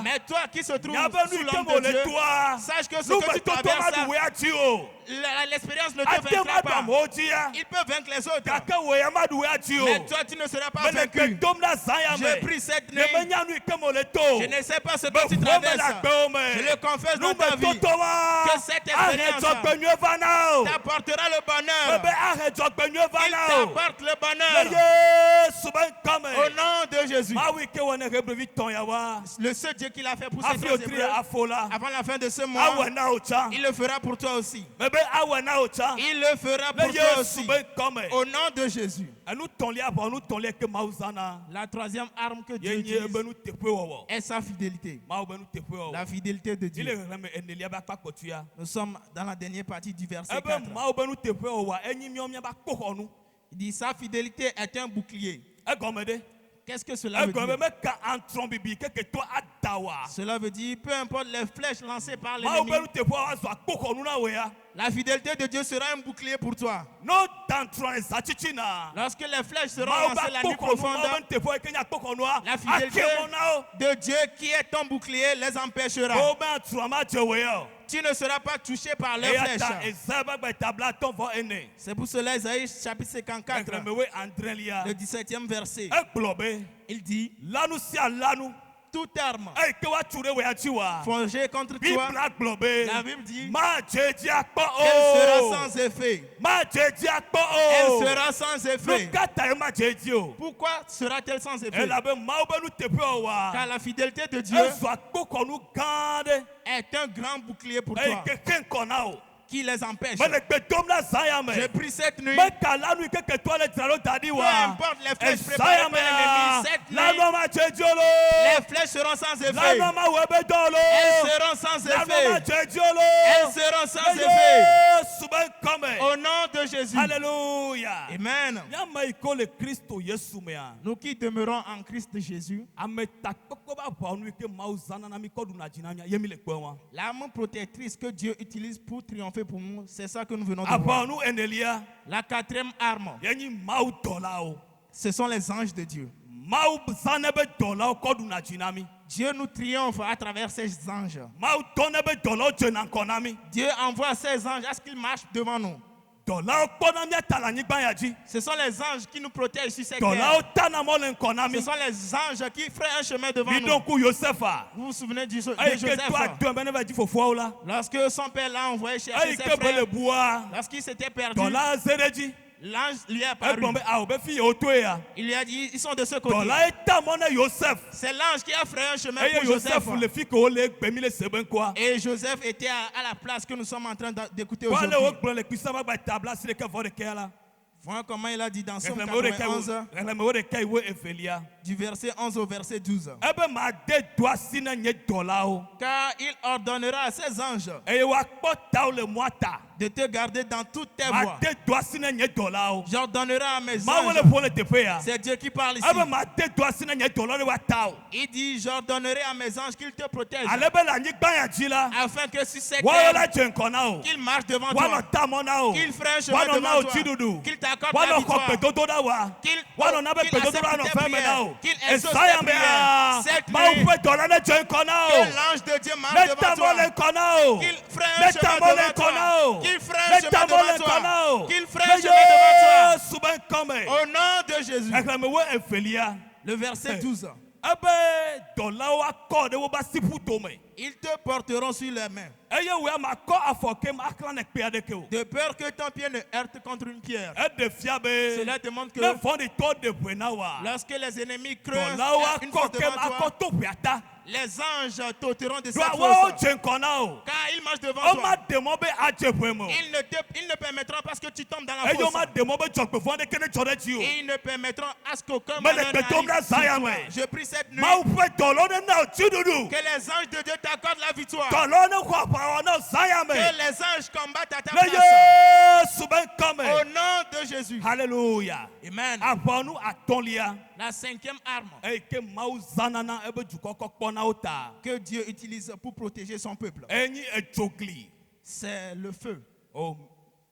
Mais toi qui se trouve sous l'ombre de Dieu, sache que ce que tu traverses, l'expérience ne te vaincra pas. Il peut vaincre les autres. Mais toi tu ne seras pas vaincu. Je prie cette nuit. Je ne sais pas ce que tu traverses. Je le confesse dans ta vie. Que cette expérience t'apportera le bonheur. Il t'apporte le bonheur. Au nom de Jésus. Le seul Dieu qui l'a fait pour ces 3 Hébreux, avant la fin de ce mois, il le fera pour toi aussi. Il le fera pour toi aussi. Au nom de Jésus. La 3e arme que Dieu utilise est sa fidélité. La fidélité de Dieu. Nous sommes dans la dernière partie du verset 4. Il dit, sa fidélité est un bouclier. Qu'est-ce que cela veut dire? Cela veut dire, peu importe les flèches lancées par l'ennemi, la fidélité de Dieu sera un bouclier pour toi. Lorsque les flèches seront lancées la nuit profonde, la fidélité de Dieu qui est ton bouclier les empêchera. Tu ne seras pas touché par les flèches. C'est pour cela Isaïe chapitre 54, le 17e verset. Il dit, toute arme Hey, que wa ture we achiwa. forgée contre Bible toi, la globe. la Bible dit Ma jeji akpo qu'elle sera o. sans effet. Ma jeji akpo Elle o. sera sans effet. Lukata e ma jeji o. Pourquoi sera-t-elle sans effet? Elle avait maube nu tepe o wa. Car la fidélité de Dieu Elle soit koko nu gande. est un grand bouclier pour Hey, toi que ken kona o. qui les empêche. Mais le bedom la zayame. J'ai pris cette nuit, Mais kala nu que toi le zalo tadi peu wa. importe les flèches préparées par l'ennemi, cette La nuit, no ma jeji o lo. les flèches seront sans La effet. no ma webe do lo. Elles seront sans La no ma effet. jeji o lo. Elles seront sans effet. Yesu ben come. Au nom de Jésus. Alléluia. Amen. Nyama iko le Kristo Yesu mea. Nous qui demeurons en Christ Jésus, Ame takpoko ba ba onu ke mau zana na mi kodu na jinanya yemi le gbe wa. l'arme protectrice que Dieu utilise pour triompher pour nous, c'est ça que nous venons de Aba voir. onu enelia. La quatrième arme, Yenyi mau dola o. ce sont les anges de Dieu. Mau zana be dola o kodu na jinami. Dieu nous triomphe à travers ces anges. Mau done be dola o jena konami. Dieu envoie ces anges à ce qu'ils marchent devant nous. Dola o kona mi atala nyigba ya ji. Ce sont les anges qui nous protègent sur cette Dola terre. o tana mo le konami. Ce sont les anges qui feront un chemin devant Mi nous. donku Yosefa. Vous vous souvenez de Ay ke Joseph? to adu be ne ba ji fofo o la. Lorsque son père l'a envoyé chercher Ay ses ke be le frères, bua. lorsqu'il s'était perdu, Dola zereji. l'ange lui est E apparu. bombe a o be fi o to ya. Il lui a dit, ils sont de ce côté. Dola eta mo na Yosef. C'est l'ange qui a frayé un chemin Eye pour Joseph. Yosef le fi ko le gbemi le seben kwa. Et Joseph était à la place que nous sommes en train d'écouter Kwa le o aujourd'hui. gbon le kwisa ba tabla sire ke vo de ke la. Voilà comment il a dit dans Somme Reklame o de 91, ke. Reklame o de ke wo efelia. du verset 11 au verset 12. Ebe ma de doa sina nye dola o. Car il ordonnera à ses anges Eye wa kpo ta o le moata. de te garder dans toutes tes Ma voies. de doa sina nye dola o. J'ordonnerai à mes Ma wo le anges. po le tepe ya. C'est Dieu qui parle ici. Ebe ma de doa sina nye dola le wa ta o. Il dit, j'ordonnerai à mes anges qu'ils te protègent. Alebe la nyigba ya ji la. Afin que sur cette Wa yo la terre, jenkona o. qu'ils marchent devant Wa toi. no ta mo na o. Qu'ils feront un Wa chemin no na devant o toi. chidudu. Qu'ils t'accordent Wa la no ko victoire. pe dodo da wa. Qu'ils Wa no na be pe dodo acceptent da no tes fe me na prières. o. Qu'ils exaucent Esaya tes me prières. a. Cette Ma o nuit, pe dola le jenkona que o. l'ange de Dieu marche Meta devant mo le toi. kona o. Qu'il ferait un Meta chemin mo le devant kona toi. o. Qu'il ferait un Meta chemin mo le devant kona toi. o. Qu'il ferait un chemin devant Yesu ben come. toi. Au nom de Jésus. Eklame wo efelia. Le verset 12. Ebe dola wa ko de wo ba sipu to me. Ils te porteront sur les mains. Eye wo ma ko afokem aklan ekpe adeke o. De peur que ton pied ne heurte contre une pierre. E de fia be. Cela demande que Ne fond de to de buena wa. lorsque les ennemis creusent Dola wa une ko fosse kem devant toi, akoto piata. les anges t'ôteront de cette Wa wa o fosse. jenkona o. Car ils marchent devant O ma toi. demo be ajepwemo. Ils ne permettront pas que tu tombes dans la Eyo fosse. ma demo be jokpe fond de kene chore ji o. Et ils ne permettront à ce qu'aucun Mais malheur le béton n'arrive là, sur ça y toi. est. Je prie cette nuit Ma ou pe dolo ne na chidudu. que les anges de Dieu t'accordent la victoire. Dolo ne kwa pa na sayame. Que les anges combattent à ta Le place. Yesu ben Au come. nom de Jésus. Hallelujah. Amen. Avant nous atolia. La cinquième arme E ke mau zanana ebe jukoko kpona ota. que Dieu utilise pour protéger son peuple, Enyi ejogli. c'est le feu. Oh,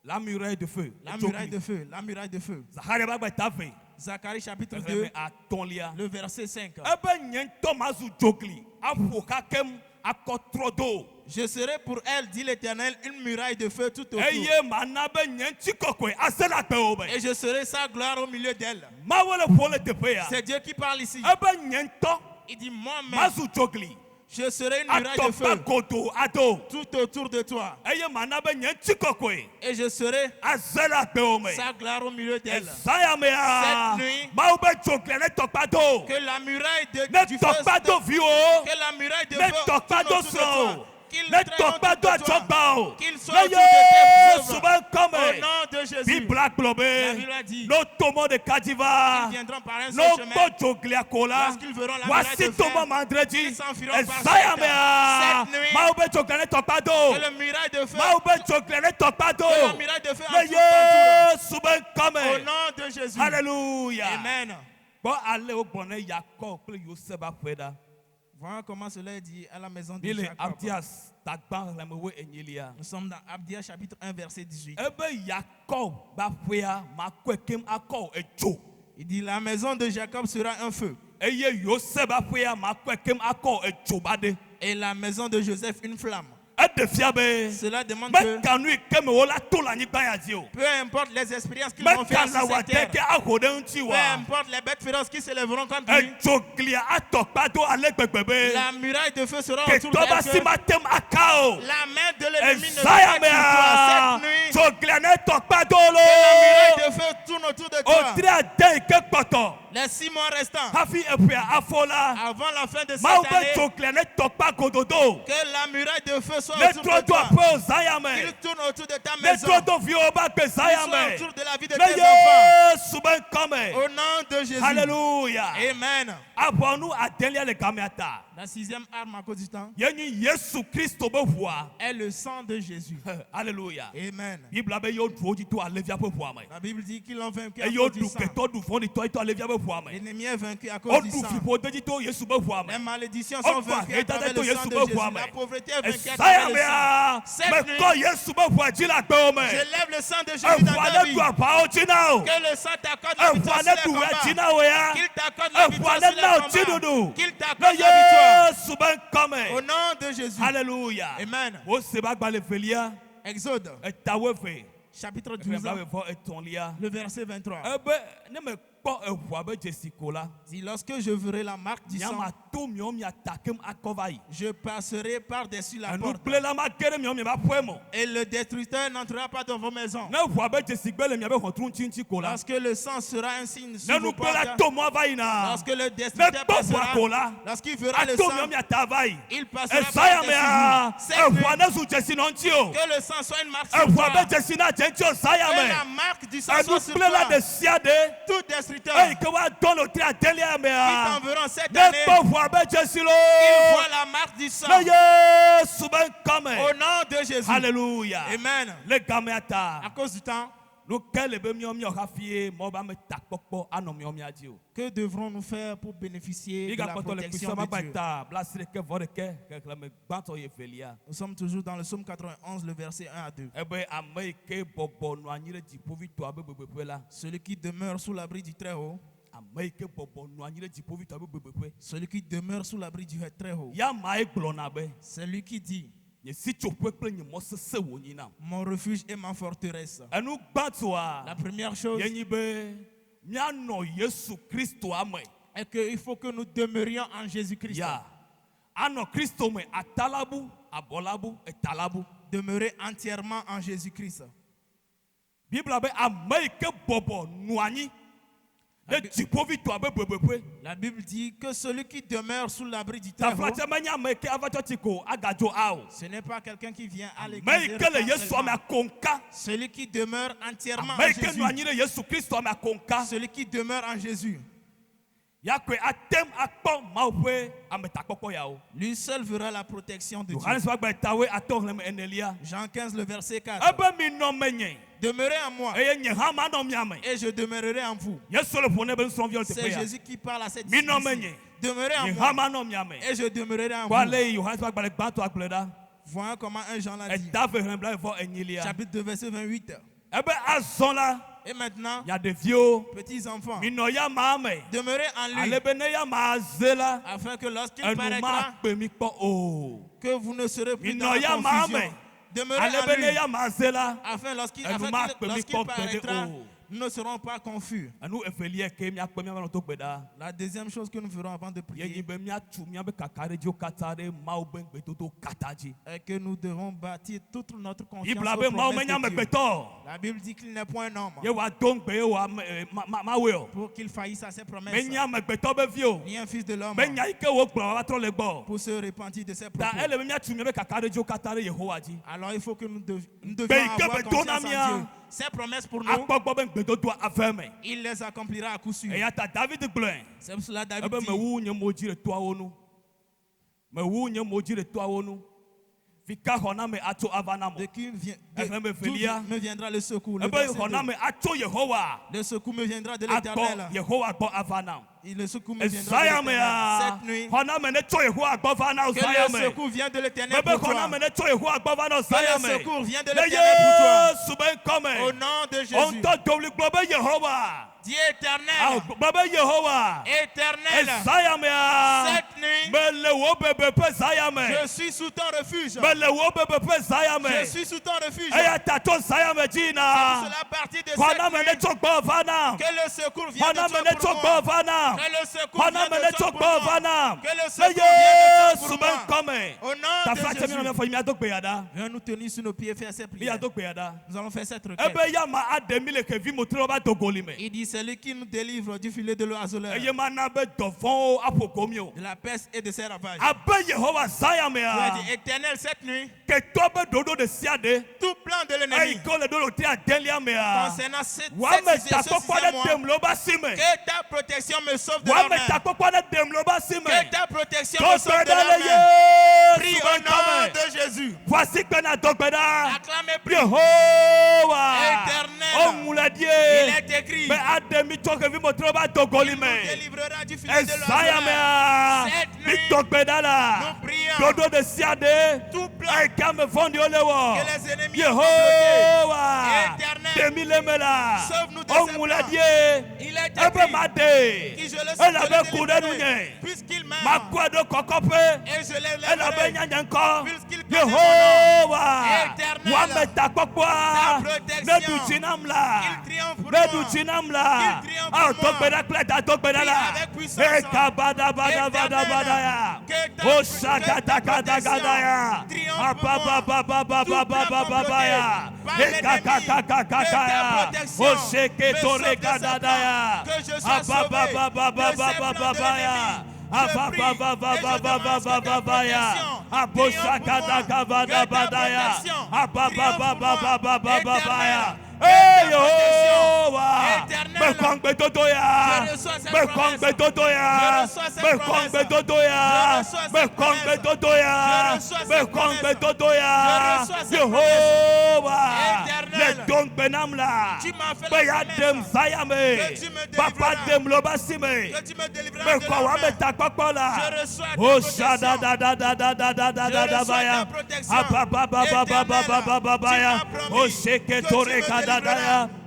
la muraille de feu. La muraille de feu. La muraille de feu. Zahare ba ba tafe. Zacharie chapitre 2, Reme atolia. le verset 5. Ebe nyen Thomasu jogli. Apo kakem akotrodo. Je serai pour elle, dit l'Éternel, une muraille de feu tout autour. Eye manabe nyen chikokwe asela pe obe. Et je serai sa gloire au milieu d'elle. Ma wole pole tepe ya. C'est Dieu qui parle ici. Ebe nyen to. Il dit, moi-même, Masu jogli. je serai une muraille de Atopa feu koto ado. tout autour de toi. Eye manabe nyen chikokwe. Et je serai Asela pe ome. sa gloire au milieu d'elle. Saya me ya. Cette nuit, Ma ube jogli ne tokpado. que la muraille de, Ne du feu, tokpado vio. que la muraille de Ne feu tourne tokpado autour de toi. so. Qu'il Ne traîne tokpado autour de toi. ajogba. Qu'il soit Le autour de tes Yesu œuvres. ben Au come. nom de Jésus. Bible La globe. Bible a dit, No tomo de ils kadiva. viendront par un No seul chemin. to jogli akola. Lorsqu'ils verront la muraille Wasi de fer, tomo mandreji. ils s'enfuiront par Saya sept. me ya. Cette nuit, Ma ube jogli ne tokpado. que le muraille de feu, Ma ube jogli ne tokpado. que la muraille de feu Le entoure ton Yesu ben tour. Au come. nom de Jésus. Hallelujah. Amen. Bon ale o bonne Jacob kple Joseph afeda. Voilà comment cela est dit à la maison de Bile Jacob. Abdias tagban la mewe enyelia. Nous sommes dans Abdia chapitre 1 verset 18. Ebe Jacob ba fea ma kwekem akọ ejo. Il dit la maison de Jacob sera un feu Eye Joseph ba fea ma kwekem akọ ejo bade. et la maison de Joseph une flamme. Cela demande que peu importe les expériences qu'ils vont faire sur cette terre, peu importe les bêtes féroces qui s'élèveront contre lui, la muraille de feu sera autour d'elle. La main de l'ennemi ne sera pas sur toi cette nuit. Que la muraille de feu tourne autour de toi. Les 6 mois restants, avant la fin de cette année, que la muraille de feu soit autour de toi. Qu'il tourne autour de ta maison. Qu'il soit autour de la vie de tes enfants. Au nom de Jésus. Alléluia. Amen. La 6e arme à cause du temps est le sang de Jésus. Alléluia. Amen. La La Bible dit qu'ils l'ont vaincu à cause du sang. L'ennemi est vaincu à cause du sang. Les malédictions sont vaincues à travers le sang de Jésus. La pauvreté est vaincue à travers le sang. Cette nuit, je lève le sang de Jésus dans ta vie. Que le sang t'accorde la victoire sur les combats. Qu'il t'accorde la victoire sur les combats. Qu'il t'accorde la victoire. Au nom de Jésus. Alléluia. Amen. Exode, chapitre 12, le verset 23. Dit, lorsque je verrai la marque du sang, je passerai par-dessus la porte. Et le destructeur n'entrera pas dans vos maisons. Lorsque le sang sera un signe sur vos portes, lorsque le destructeur passera, lorsqu'il verra le sang, il passera par-dessus vous. Que le sang soit une marque sur toi. Que la marque du sang soit sur toi. Tout destructeur qui t'enverront cette année, il voit la marque du sang. Au nom de Jésus. Alléluia. Amen. À cause du temps, que devrons-nous faire pour bénéficier de la protection de Dieu? Nous sommes toujours dans le psaume 91, le verset 1 à 2. Celui qui demeure sous l'abri du Très-Haut, celui qui demeure sous l'abri du Très-Haut, celui qui dit, mon refuge et ma forteresse. La première chose est qu'il faut que nous demeurions en Jésus-Christ. Demeurer entièrement en Jésus-Christ. La Bible dit que celui qui demeure sous l'abri du Très-Haut, ce n'est pas quelqu'un qui vient à l'église. Celui qui demeure entièrement en Jésus. Celui qui demeure en Jésus. Lui seul verra la protection de Dieu. Jean 15, le verset 4. Demeurez en moi et je demeurerai en vous. C'est Jésus qui parle à cette église. Demeurez en moi et je demeurerai en vous. Voyons comment 1 Jean l'a dit. Chapitre 2, verset 28. Et maintenant, petits enfants, demeurez en lui, afin que lorsqu'il paraîtra, que vous ne serez plus dans la confusion. Demeurez en lui, afin lorsqu'il paraîtra, nous ne serons pas confus. La deuxième chose que nous ferons avant de prier est que nous devons bâtir toute notre confiance aux promesses de Dieu. La Bible dit qu'il n'est point un homme pour qu'il faillisse à ses promesses, ni un fils de l'homme pour se repentir de ses propos. Alors il faut que nous devions avoir confiance en Dieu. Ses promesses pour nous, il les accomplira à coup sûr. C'est pour cela David dit, de qui me viendra le secours? Le secours me viendra de l'Éternel. Et le secours me viendra de l'Éternel. Cette nuit, que le secours vient de l'Éternel pour toi. Que le secours vient de l'Éternel pour toi. Au nom de Jésus. Dis éternel. Baba Yehowa. Éternel. Cette nuit, je suis sous ton refuge. Je suis sous ton refuge. C'est la partie de cette nuit que le secours vient de toi pour moi. Que le secours vient de toi pour moi. Que le secours vient de toi pour moi. Au nom de Jésus. Viens nous tenir sur nos pieds et faire cette prière. Nous allons faire cette requête. Il dit, c'est lui qui nous délivre du filet de l'oiseleur, de la peste et de ses ravages. Tu es éternel cette nuit. Tout plan de l'ennemi concernant cette situation, que ta protection me sauve de leur main. Que ta protection me sauve de leur main. Prie au nom de Jésus. Acclamez, prie. Éternel, il est écrit, il nous délivrera du filet de l'oiseleur. Cette nuit, nous prions. Tout plan que les ennemis ont bloqué. Éternel, sauve-nous de ce plan. Il est écrit, qui je le sais, je le délivrerai, puisqu'il m'aime. Et je l'élèverai, puisqu'il connaît mon nom. Éternel, ta protection, qu'il triomphe pour moi. Qu'il triomphe pour moi. Prie avec puissance.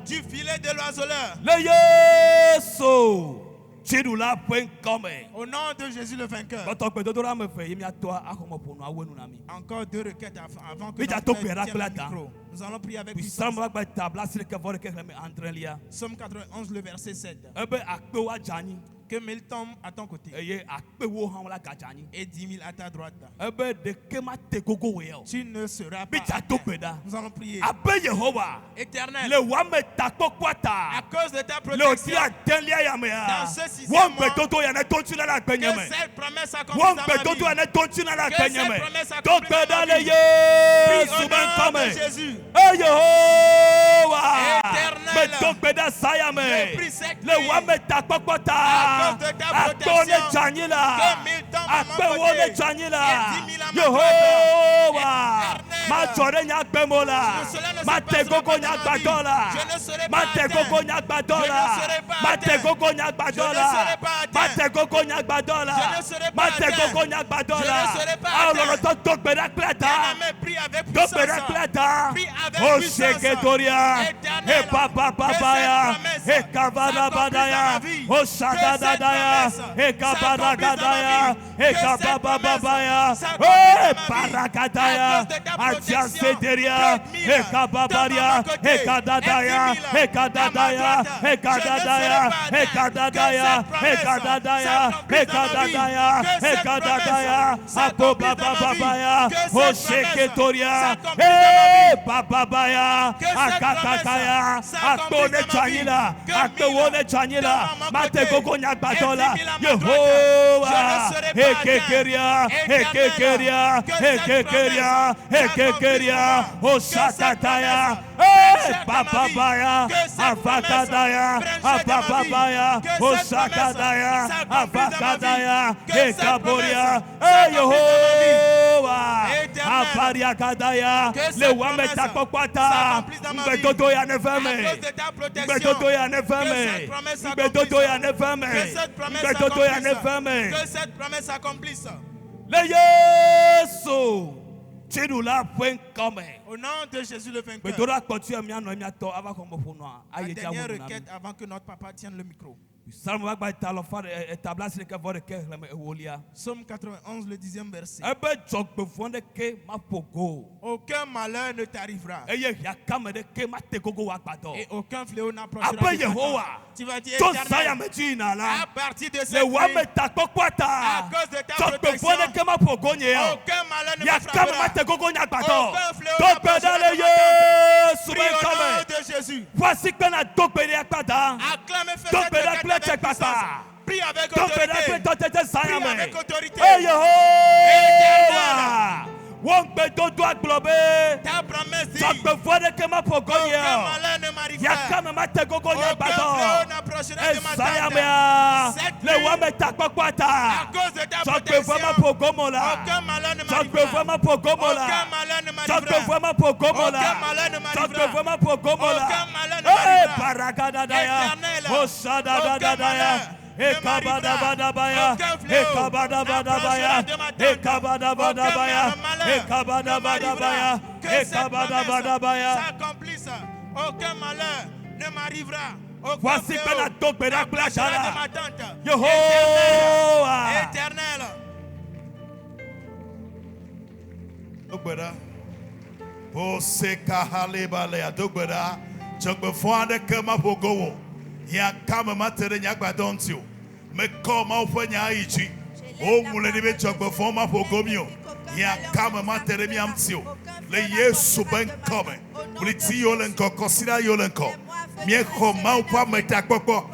Du filet de l'oiseleur. Au nom de Jésus le vainqueur. Encore deux requêtes avant que nous allons prier avec puissance. Somme 91, le verset 7. Que 1000 tombent à ton côté et 10 000 à ta droite. Tu ne seras pas à terre. Nous allons prier. Éternel, à cause de ta protection, dans ce sixième mois, que cette promesse accomplisse dans ma vie. Que cette promesse accomplisse dans ma vie. Prie au nom de Jésus. Éternel, je prie cette nuit, à cause de ta protection, que 1000 tombent à mon côté et 10 000 à ma droite. Que cette promesse accomplisse. Au nom de Jésus le vainqueur. La dernière requête avant que notre papa tienne le micro. Somme 91, le 10e verset. Aucun malheur ne t'arrivera. Et aucun fléau n'approchera. Tu vas dire éternel, à partir de cette nuit, à cause de ta protection, aucun malheur ne me frappera. Aucun fléau n'approchera de ma tente. Prie au nom de Jésus. Acclamez, faites cette requête avec puissance. Prie avec autorité. Prie avec autorité. Ta promesse dit, aucun malheur ne m'arrivera. Aucun fléau n'approchera de ma tente. Cette nuit, à cause de ta protection, aucun malheur ne m'arrivera. Aucun malheur ne m'arrivera. Aucun malheur ne m'arrivera. Aucun malheur ne m'arrivera. Éternel, aucun malheur. Ekabadabadabaya, ekabadabadabaya, ekabadabadabaya, ekabadabadabaya. S'accomplisse. Aucun malheur ne m'arrivera. Aucun fléau n'approchera de ma tente. Éternel. Dogbeda. O sekahalebale dogbeda. Jogbefone kema bogowo. Ya kama matere nyagba dontio me koma ofanya ichi o muleni be chogbo forma pogomio ya kama matere mi amtio le Yesu ben come briti yolenko kosira yolenko mi koma upa metakpokpo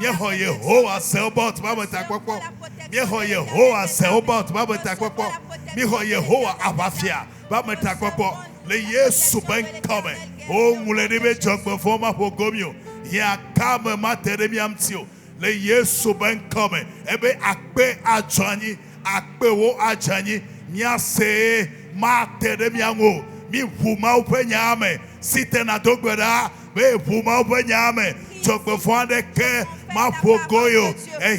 mi ho Yehowa Sebot ba metakpokpo mi ho Yehowa Sebot ba metakpokpo mi ho Yehowa abafia ba metakpokpo le Yesu ben come o muleni be chogbo forma pogomio ya kama matere mi amtio le Yesu ben come ebe akpe ajani akpe wo ajani nyase matere mi ango mi huma upenyame site na dogbeda be huma upenyame chokbe fande ke mapogoyo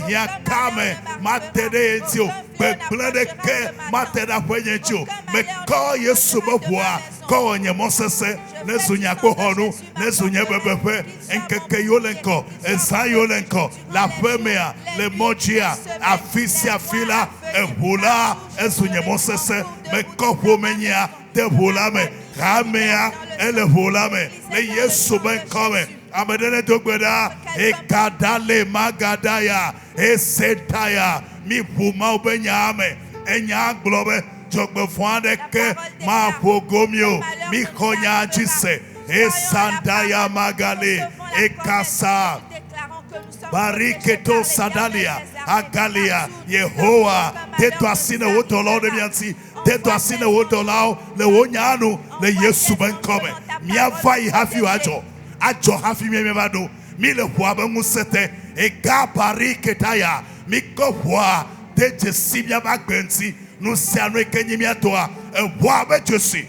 ya kame matere entio be blede ke matere penyencho me ko Yesu bobua ko onye mosese nezunya ko honu nezunya bebepe enkeke yolenko esayolenko la femea le mojia afisia fila ehula ezunya mosese me ko pomenya te hulame ramea ele hulame le Yesu ben come amedene dogbeda ekadale magadaya esetaya mi puma obenyame enya globe jogbe fwande ke ma pogomio mi konya jise esandaya magale ekasa bariketo sadalia agalia Yehowa teto asine wotolo de mianti teto asine wotolao le wonyanu le Yesu ben come mi avai hafi ajo hafi mi mebado mi le hwa ba musete ega bariketaya mi ko hwa teje simya bagbenti no siano ekenyimi atoa ehwa abejesi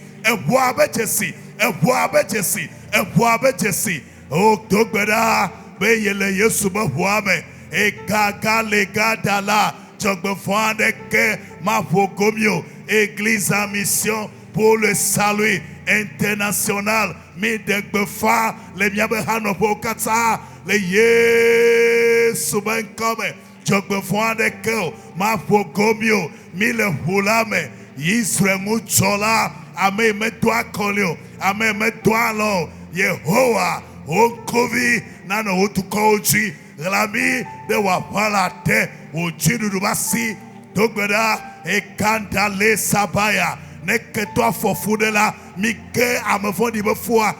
o dogbeda be yele Yesu ba hwa me egaga le gadala jogbe fande ke ma pogomio église à mission pour le salut international mi degbefa le miabe hanopo kata le Yesu ben come jogbe fande ke ma pogomio mi le hulame Israel muchola ame metwa kolio ame metwa lo Yehowa onkovi nano otukoji lami de wapala te ojidu basi dogbeda ekanta le sabaya neketwa fofudela mike amefondi befua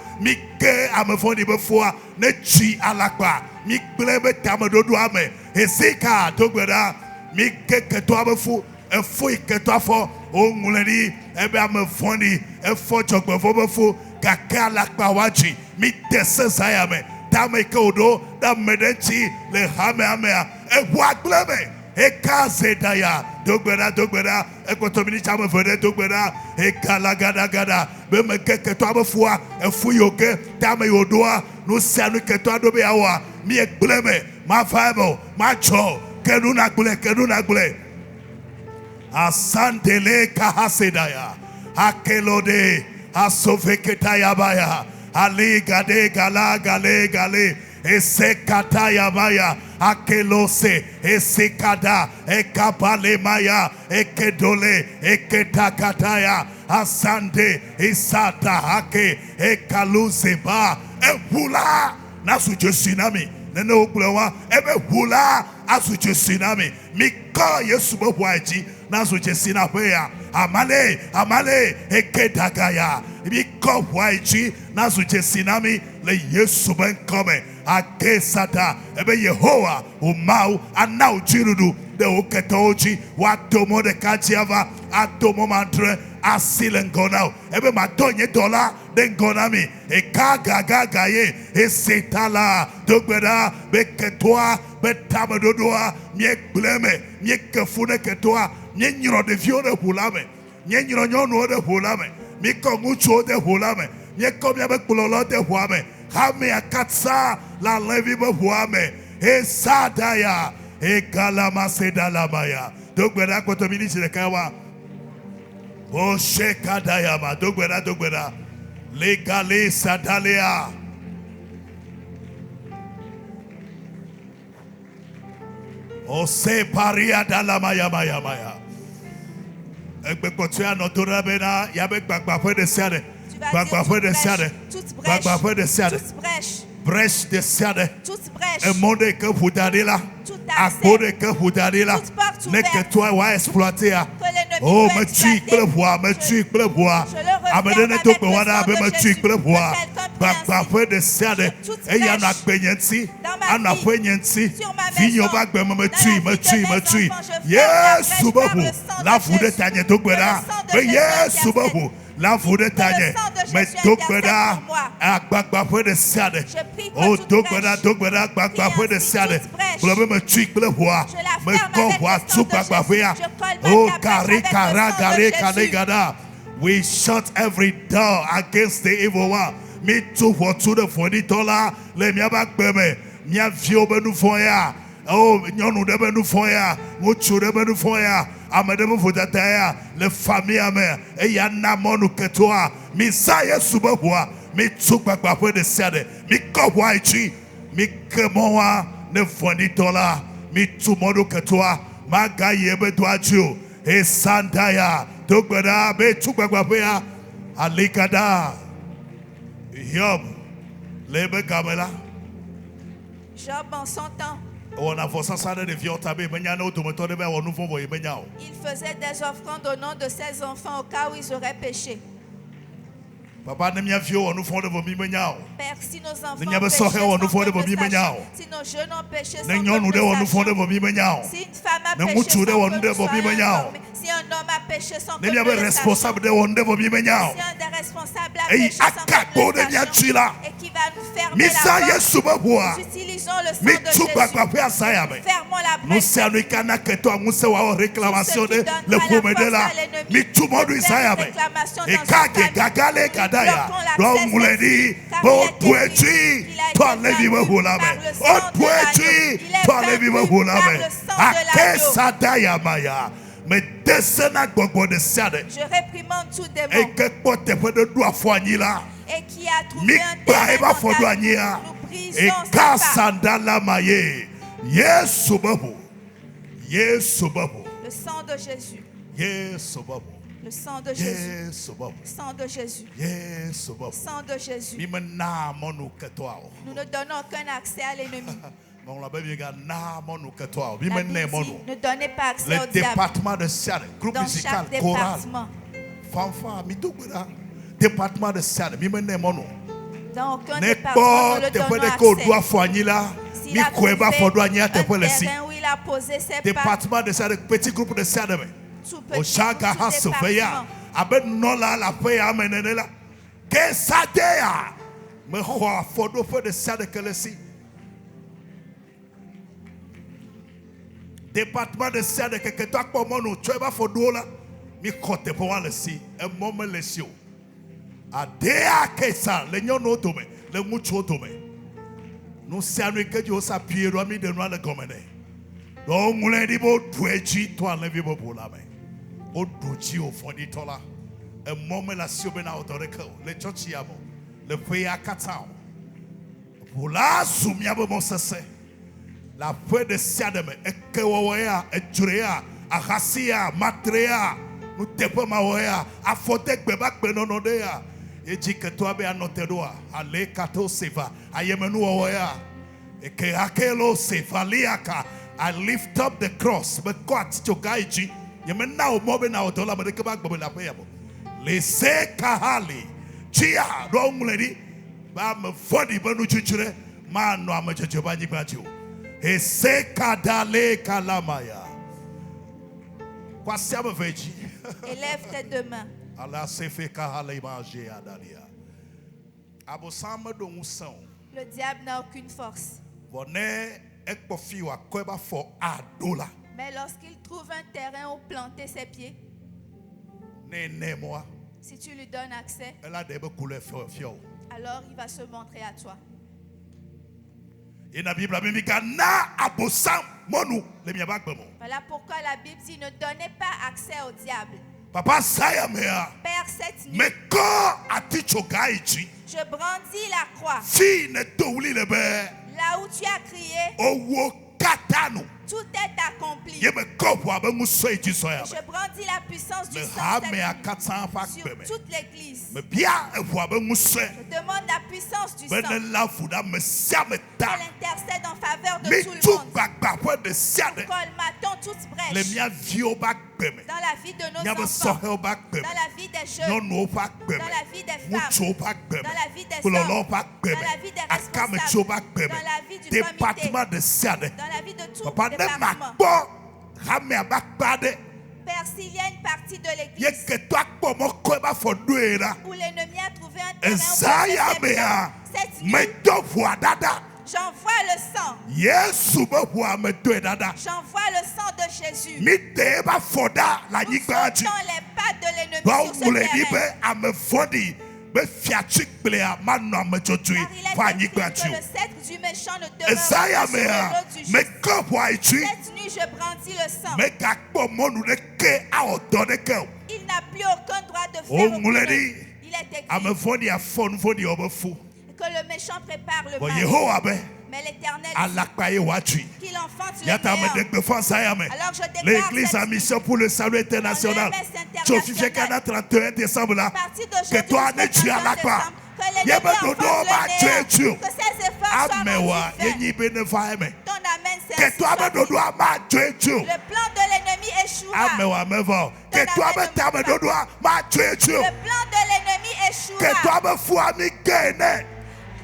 nechi alakpa mikplebe tamedodo ame esika dogbeda mike ketwa befu efo iketwa fo onguleni ebe amefondi efo jogbefo befu kaka alakpa waji mi tesesayame tameke odo da medenchi le hame amea egwagleme ekazedaya dogbeda ekotomini chama fede dogbeda ekalagada be mekeke to abafua efu yoke tame yodoa no sianu keto adobe awa mi egbleme ma famo ma cho kenuna gble asantele kahasedaya Akelode. Asofeketayabaya. Ali gade gala gale gale. Esekataya maya. Akelose. Esekada. Ekapale maya. Ekedole. Eketakataya. Asande. Isata hake. Ekaluzeba. Ehula. Nasu jesinami. Nene okulawa. Ebe hula. Asu jesinami. Mika yesu bohuaji. Nasu jesinapea. Amale, ekedagaya. Miko huaji. Nasu jesinami. Le yesu ben come. Akesada. Ebe Yehowa. Umau. Anau jirudu. De oketoji. Watomo de kajiava. Atomo mantre. Asilengona. Ebe matonye dola. Dengonami. Ekagagaye. Esetala. Dogbeda. Beketoa. Betamadodoa. Miek bleme. Miek kefune ketoa. Nyenyiro de vione hulame. Nyenyiro nyono de hulame. Miko mucho de hulame. Mieko miabe kulolo de huame. Hame akatsa. La levi be huame. Esadaya. Ekalama sedalamaya. Dogbeda kotomini chirekawa. O shekadayama. Dogbeda. Legale sadalea. O se paria dalamaya maya. Ekbekotua no dorabena yabe gbagbafe de siade. Gbagbafe de siade. Gbagbafe de siade. Brèche de siade. Un monde que vous donnez là. À cause que vous donnez là. N'est que toi va exploiter. Oh, me tue que le bois, me tue que le bois. Amène tout le monde à me tue que le bois. Gbagbafe de siade. Et y en a peigné. On a peigné. Vigno bag me tue. Yes, subabu. La foudre tanya dogbeda. Yes, subabu. La foudre tanya. Mais dogbeda. Gbagbafe de siade. Oh, dogbeda. Gbagbafe de siade. Pour me tue que le bois. Me convoit tout gbagbafe. Oh, kare gada. We shut every door against the evil one. Me too for the $40. Let me back beme. Mia vio benu foya. Oh, nyonu de benu foya. Muchu de benu foya. Amademu futataya. Le famille ame. Eya namonu ketoa. Mi saye subahua. Mi tukbakba fwe de sade. Mi kobwa ichi. Mi kemoa ne $40. Mi tumodu ketoa. Maga yebe duachu. E sandaya. Tukbada be tukbakba fwe. Alikada. Yob. Lebe kamela. Job en son temps, il faisait des offrandes au nom de ses enfants au cas où ils auraient péché. Papa ne mia fio onu fond de vomi menyao. Père, si nos enfants Ne nya be so he onu fond de vomi menyao. si nos jeunes ont péché sans Ne nyonu de onu fond de vomi menyao. si une femme a Ne péché muchu de sans onu que de nous vomi soyons menyao. informés, si un homme a péché sans que Ne mia nous be le responsable de onu de vomi menyao. sachions, si un des responsables a Ei péché sans que akako nous de le mia sachions, chila. et qui va nous fermer Misa la Yesu porte, babua. nous utilisons le sang Mi de Jésus. tuba kwa pe asaya me. Fermons la Nous brèche. c'est nous kana keto amuse wa réclamation de le Tout ce qui pomede donne là. à l'ennemi Mi tumo du de isaya faire me. une réclamation Et dans kage une famille. gagale kadaya. Bloquons l'accès Donc vous le dit, car bon il a été tuechi, pris, il a toi été le vivre vaincu pour la par main. le sang Oh de l'agneau. tuechi, Il est toi le vivre pour la vaincu main. par le sang de Ake l'agneau. sadaya maya. Mais descena gbogbo de sade. Je réprimande tout Et démon que pote pe de doa foigni là. et qui a trouvé Mi un ba terrain eba dans fodo ta vie. anya. Nous brisons Et sa ka part. sandala maye. Yesu babu. Yesu babu. Le sang de Jésus. Yesu babu. Le sang de Jésus. Yesu babu. Le sang de Jésus. Yesu Le babu. sang de Jésus. Mi mena monu ketwa. Nous ne donnons aucun accès à l'ennemi. Bon la Bible ga na monu ketwa. Mi La mena Bible dit, monu. ne donnez pas accès Le au diable. département de Siade, groupe Dans musical, chaque choral, département. fanfare, mi dougbera. Département de Siade, mi mena monu. Dans aucun Ne département, nous pas ne te donnons faire ko accès. doa foigni là. S'il Mi a trouvé kweba fodo anya te un pele si. terrain où il a posé ses pas, Département de Siade, petit groupe de Siade me. tout petit, Oshaka tout hasofeya. département. Abe nola la feya menenela. Ke sadea. Me ho fodo fe de Siade kele si. Département de Siade que toi pour moi nous tu vas fodo la. Mi kote pour le si. Un moment le si. Adea kesa le nyono tome le mucho tome. Nous savons que Dieu s'appuie sur nous de nous le gomene. Donc nous le disons tuechi toi le vivo pour la main. O doji au fond du tola. a moment la siobena autoreko, le chochiamo, le pea catao. Pula sumiabo monsese. La fue de siademe, e kewaya, e jurea, a hasia, matrea, nous te pas mawaya, a fotek bebak benonodea. Et dit que toi be anotedoa, ale kato seva, ayemenu waya, e ke akelo sevaliaka. I lift up the cross, but God chogaiji, yemena o mobe na otola but ke bak la payabo. Le se kahali, chia, wrong lady, ba me fodi banu chuchure, man no ama chochoba nyibachu. E se kadale kalamaya. Kwasi ama veji. Élève tes deux mains. Allah se fait kahale manger adalia. Abosama do musão. Le diable n'a aucune force. Bonne ekpofiwa kweba for adola. Mais lorsqu'il trouve un terrain où planter ses pieds, Né moi. si tu lui donnes accès, Elle a des couleurs fio. alors il va se montrer à toi. Et la Bible a mis na abosam monu le miabak bemo. Voilà pourquoi la Bible dit ne donnez pas accès au diable. Papa saya mea. Père, cette nuit, Mais quand aticho gaichi, je brandis la croix. fi ne touli le be. Là où tu as crié, Owo katanu. tout est accompli. Yeme kopo abe musoi ti soya. Je brandis la puissance du Le sang hame a cette 400 nuit fak sur beme. toute l'église. Me bia e vo abe musoi. Je demande la puissance du sang. Ben la fuda me siame ta. Elle intercède en faveur de Me tout le tu monde. bagba po de siade. Colmatons toute Le brèche mia vio bak beme. dans la vie de nos Mia be enfants, sohe bak beme. dans la vie des jeunes, Nyɔnuwo ƒe agbeme, dans la vie des femmes, ŋutsuwo ƒe agbeme, dans la vie des kplɔlawo hommes, ƒe agbeme, dans la vie des akametsiwo ƒe responsables, agbeme, dans la vie du département de sia ɖe. dans la vie de tout Papa ne département. makpɔ hamea ƒe akpa ɖe Père, s'il y a une partie de ye l'église ketɔ akpɔ mɔkɔ ebe afɔ ɖoe la. où l'ennemi a trouvé un terrain où Ezaya poser ses mea biens, cette nuit, medɔ ʋua ɖaɖa. j'envoie le sang. Yesu be ʋua medoe ɖaɖa. J'envoie le sang de Jésus. Mi de ebe afɔ ɖa le Nous anyigba dzi. sautons les pas de l'ennemi Doa sur ce ŋlɔe ɖi be terrain. ame vɔ̃ɖi be fiatsi gblea manɔ ame dzɔdzɔe Car il est ƒe écrit anyigba que dzi le o. sceptre du méchant ne demeure Ezaya pas sur le mea dos du juste. mekɔ ʋua yi dzi. Cette nuit, je brandis le sang. Megakpɔ mɔnu ɖeke awɔ dɔ ɖeke o. Il n'a plus aucun droit de Oh, faire ŋlɔe aucune. ɖi. Il est écrit Ame vɔ̃ɖi afɔ nu vɔ̃ɖi wɔbe fu. que le méchant prépare le Bɔn mal. Yehowa be Mais l'Éternel dit alakpa ye wòatui. qu'il enfante le Yata me meilleur. de gbe fɔ Zaya me. Alors je déclare L'église cette en nuit, mission pour le salut international. Tso fifie kana 31 décembre la. à partir Que d'aujourd'hui toi ne jusqu'au tu 31 alakpa. décembre, que l'ennemi Yebe enfonce dodo ba le tue néant, tu. que ses efforts soient Amewa ye mortifères. nyi be ne va eme. Ton amen, c'est Que ainsi toi be soit dodo dit. ama tue tu. Le plan de l'ennemi échouera. Amewa me vɔ. Que toi be ta me dodo ma tue tu. Le plan de l'ennemi échouera. Que toi be fu ami ge ne.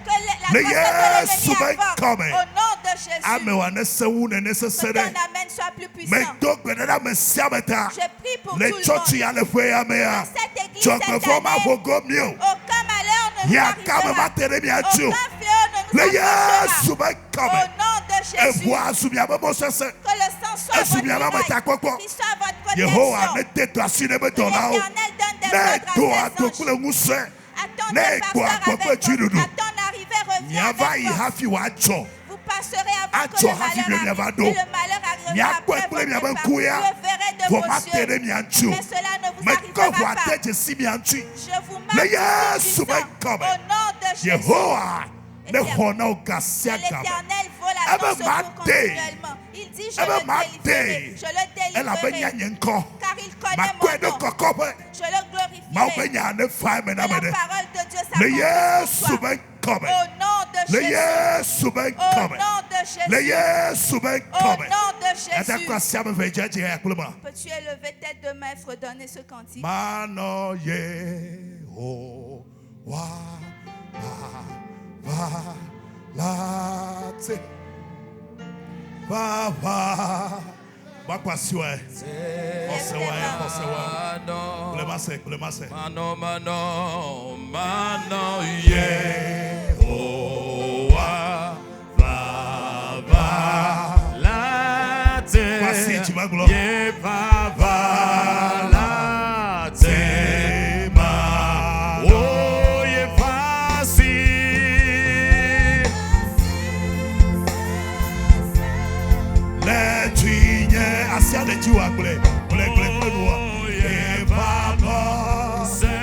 Que la Le Yesu croissance de be l'ennemi avance. come. Au nom de Jésus. Amewa ne sewu ne ne Que sese ton ɖe. amen soit plus puissant. Medo gbe ɖe ɖe ame sia me ta. Je prie pour Le tout le tsɔtsi monde. ya le ƒe ya mea. Dans cette église Dzɔgbevɔ cette ma année, ƒo go mi o. aucun malheur ne nous Hiãkame ma arrivera. te ɖe mia dzi o. Aucun fléau ne nous Le approchera. Yesu be Au kɔme. nom de Jésus. Eʋua azu miabe mɔsese. Que le sang soit Ezu votre miabe rivage, ametakpɔkpɔ. qu'il soit votre Yehowa protection. ne te to asi ne be Que dɔlawo. l'Éternel donne des Ne ordres do à ado ses kple anges. ŋusẽ. À ton Ne départ, do sors agbɔgbe avec force. dziɖuɖu. À ton arrivée, reviens Miava avec yi force. hafi wòadzɔ. Vous passerez avant que Adzɔ le hafi malheur miava arrive. ɖo. Et le malheur arrivera Miakpɔe après kple votre miabe départ. ŋkuya. Vous le verrez de Vɔ vos ma te yeux. ɖe mia ŋuti o. Mais cela ne vous Mekɔ arrivera ʋua pas. de dzesi mia ŋuti. Je vous Le marque Yesu du be sang. kɔme. Au nom de Jésus. Yehowa ne xɔ na wo ga Et sia ga me. l'Éternel vaut la Ebe secours ma continuellement. Il dit, je Ebe le ma délivrerai. de. Je le Elabe nya délivrerai. nye ŋkɔ. Car il connaît Makɔe ɖe mon nom. kɔkɔƒe. Je le Mawu be glorifierai. nya ne fa eme Que na me la ɖe. parole de Dieu Le s'accomplisse Yesu pour toi. be kɔme. Au nom de Le Jésus. Yesu be Au kɔme. nom de Jésus. Le Yesu be Au kɔme. nom de Yata Jésus. kɔ asi ame eve dze ya kple ma. Peux-tu élever tes deux mains et fredonner ce cantique? Manɔ Yehowa va late. Va. Bakɔ asi wa ye. Xɔse wa ye. Xɔse wa. Gblema se. Mano, Yehowa va late. Voici, tu vas gloire. Ye va late. Tema. Oh, ye facile. Le tuigne asia de tu agble. Gle kple nua. Oh, Ye baba. se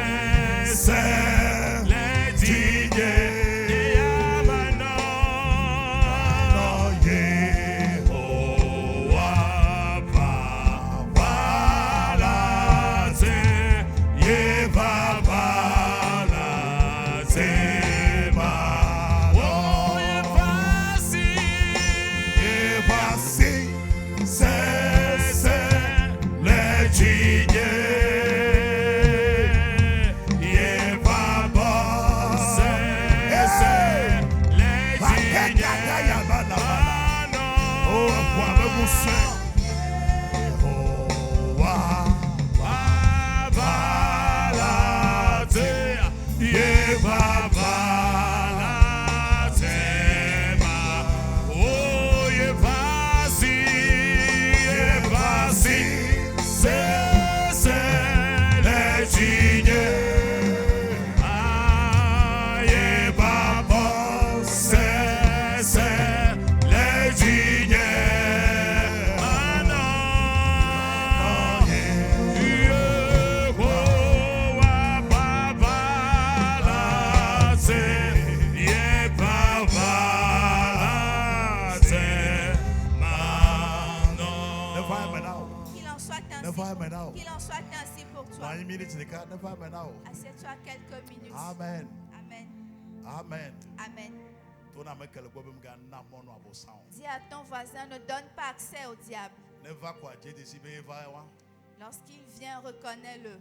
Qu'il en soit ainsi pour toi. Assieds-toi quelques minutes. Amen. Amen. Amen. Amen. Dis à ton voisin, ne donne pas accès au diable. Lorsqu'il vient, reconnais-le.